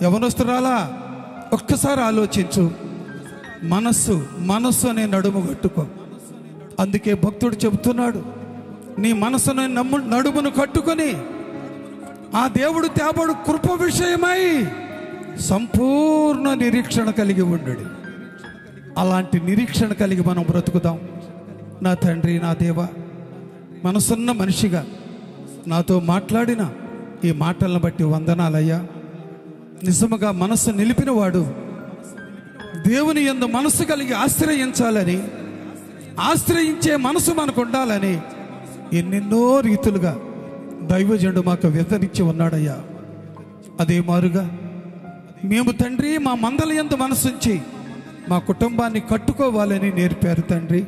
యవనస్తురాలా, ఒక్కసారి ఆలోచించు. మనస్సు అనే నడుము కట్టుకో. అందుకే భక్తుడు చెబుతున్నాడు, నీ మనసును నడుమును కట్టుకొని ఆ దేవుడు తేబడు కృప విషయమై సంపూర్ణ నిరీక్షణ కలిగి ఉండడు. అలాంటి నిరీక్షణ కలిగి మనం బ్రతుకుదాం. నా తండ్రి, నా దేవా, మనసున్న మనిషిగా నాతో మాట్లాడిన ఈ మాటలను బట్టి వందనాలయ్యా. నిజముగా మనసు నిలిపినవాడు దేవుని యందు మనసు కలిగి ఆశ్రయించాలని, ఆశ్రయించే మనసు మనకు ఉండాలని ఎన్నెన్నో రీతులుగా దైవజనుడు మాకు వివరించి ఉన్నాడయ్యా. అదే మారుగా మేము తండ్రి మా మందల యందు మనసుంచి మా కుటుంబాన్ని కట్టుకోవాలని నేర్పారు తండ్రి.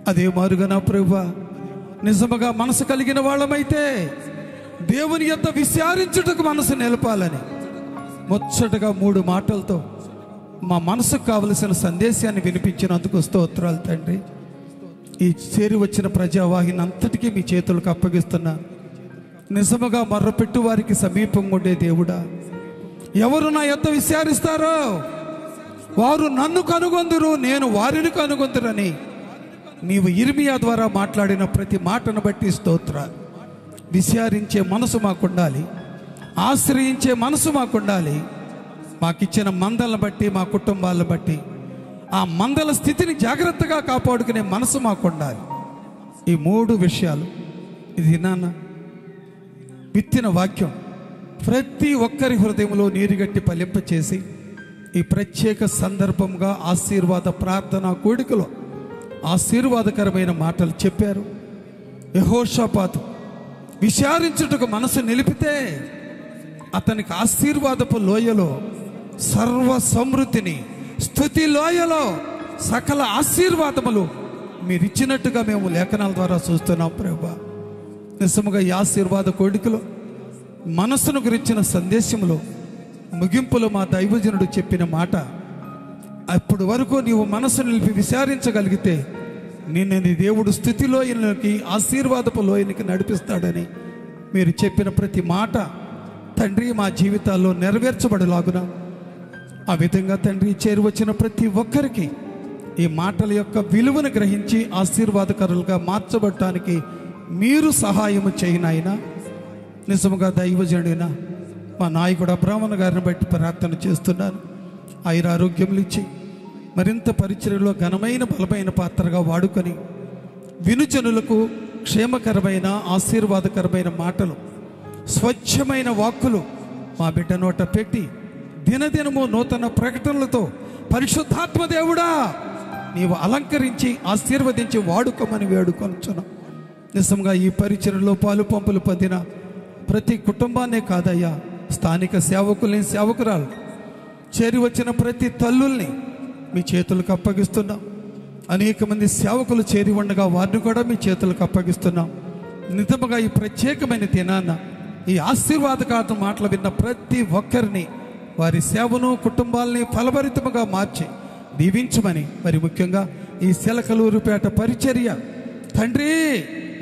అదే మారుగా నా ప్రభువా, నిజముగా మనసు కలిగిన వాళ్ళమైతే దేవుని యొద్ద విచారించుటకు మనసు నిలపాలని ముచ్చటగా 3 మాటలతో మా మనసుకు కావలసిన సందేశాన్ని వినిపించినందుకు స్తోత్రాలు తండ్రి. ఈ చేరి వచ్చిన ప్రజావాహిని అంతటికీ మీ చేతులకు అప్పగిస్తున్నా. నిజముగా మర్రపెట్టు వారికి సమీపంగా ఉండే దేవుడా, ఎవరు నా యొద్ద విచారిస్తారో వారు నన్ను కనుగొందురు, నేను వారిని కనుగొందురని నీవు ఇర్మియా ద్వారా మాట్లాడిన ప్రతి మాటను బట్టి స్తోత్రాలు. విచారించే మనసు మాకుండాలి, ఆశ్రయించే మనసు మాకుండాలి. మాకిచ్చిన మందలను బట్టి, మా కుటుంబాలను బట్టి ఆ మందల స్థితిని జాగ్రత్తగా కాపాడుకునే మనసు మాకుండాలి. ఈ 3 విషయాలు ఇది నాన్న విత్తిన వాక్యం ప్రతి ఒక్కరి హృదయంలో నీరుగట్టి ఫలింపచేసి ఈ ప్రత్యేక సందర్భంగా ఆశీర్వాద ప్రార్థన కూడికలో ఆశీర్వాదకరమైన మాటలు చెప్పారు. యెహోషాపాతు విచారించుటకు మనసు నిలిపితే అతనికి ఆశీర్వాదపు లోయలో సర్వ సమృద్ధిని, స్తుతి లోయలో సకల ఆశీర్వాదములు మీరిచ్చినట్టుగా మేము లేఖనాల ద్వారా చూస్తున్నాం ప్రభువా. నిజముగా ఈ ఆశీర్వాద కోడికలో మనసును గురించిన సందేశంలో ముగింపులో మా దైవజనుడు చెప్పిన మాట, అప్పుడు వరకు నీవు మనసు నిలిపి విచారించగలిగితే నిన్ను దేవుడు స్థుతిలోయకి ఆశీర్వాదపు లోయనికి నడిపిస్తాడని మీరు చెప్పిన ప్రతి మాట తండ్రి మా జీవితాల్లో నెరవేర్చబడలాగున ఆ విధంగా తండ్రి చేరువచ్చిన ప్రతి ఒక్కరికి ఈ మాటల యొక్క విలువను గ్రహించి ఆశీర్వాదకరులుగా మార్చబడటానికి మీరు సహాయము చేయనాయన. నిజముగా దైవజనుడైన మా నాయకుడు అబ్రాహ్మణ గారిని బట్టి ప్రార్థన చేస్తున్నాను. ఆయురారోగ్యములు ఇచ్చి మరింత పరిచర్యలో ఘనమైన బలమైన పాత్రగా వాడుకొని వినుజనులకు క్షేమకరమైన ఆశీర్వాదకరమైన మాటలు, స్వచ్ఛమైన వాక్కులు మా బిడ్డ నోట పెట్టి దినదినము నూతన ప్రకటనలతో పరిశుద్ధాత్మ దేవుడా నీవు అలంకరించి ఆశీర్వదించి వాడుకోమని వేడుకొనుచున్నాం. నిజంగా ఈ పరిచర్యలో పాలు పంపులు పొందిన ప్రతి కుటుంబాన్నే కాదయ్యా, స్థానిక సేవకుల్ని, సేవకురాలు చేరి వచ్చిన ప్రతి తల్లుల్ని మీ చేతులకు అప్పగిస్తున్నాం. అనేక మంది సేవకులు చేరి ఉండగా వారిని కూడా మీ చేతులకు అప్పగిస్తున్నాం. నిజముగా ఈ ప్రత్యేకమైన దినాన్న ఈ ఆశీర్వాదకార్థం మాటలు విన్న ప్రతి ఒక్కరిని వారి సేవను, కుటుంబాలని ఫలభరితముగా మార్చి దీవించమని, మరి ముఖ్యంగా ఈ శిలకలూరుపేట పరిచర్య తండ్రి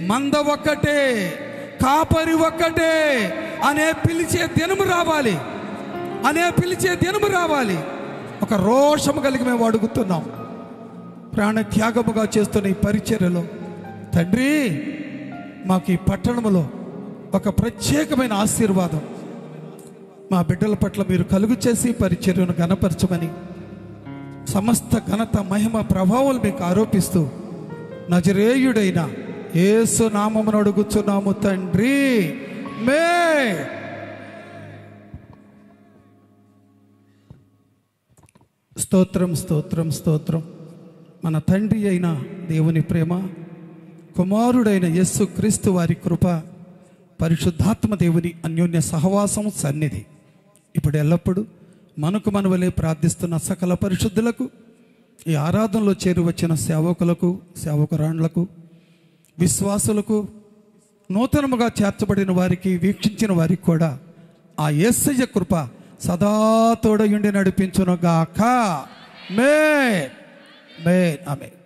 మంద ఒక్కటే, కాపరి ఒక్కటే అనే పిలిచే దినము రావాలి. ఒక రోషము కలిగి మేము అడుగుతున్నాం. ప్రాణ త్యాగముగా చేస్తున్న ఈ పరిచర్యలో తండ్రి మాకు ఈ పట్టణంలో ఒక ప్రత్యేకమైన ఆశీర్వాదం మా బిడ్డల పట్ల మీరు కలుగు చేసి పరిచర్యను ఘనపరచమని, సమస్త ఘనత మహిమ ప్రభావాలు మీకు ఆరోపిస్తూ నజరేయుడైన యేసు నామమును అడుగుచున్నాము తండ్రి. స్తోత్రం స్తోత్రం స్తోత్రం. మన తండ్రి అయిన దేవుని ప్రేమ, కుమారుడైన యేసు క్రీస్తు వారి కృప, పరిశుద్ధాత్మ దేవుని అన్యోన్య సహవాసం సన్నిధి ఇప్పుడు ఎల్లప్పుడూ మనకు మనవలే ప్రార్థిస్తున్న సకల పరిశుద్ధులకు, ఈ ఆరాధనలో చేరి వచ్చిన సేవకులకు, సేవకురాండ్లకు, విశ్వాసులకు, నూతనముగా చేర్చబడిన వారికి, వీక్షించిన వారికి కూడా ఆ యేసయ్య కృప సదా తోడయుండి నడిపించునుగాక. ఆమేన్.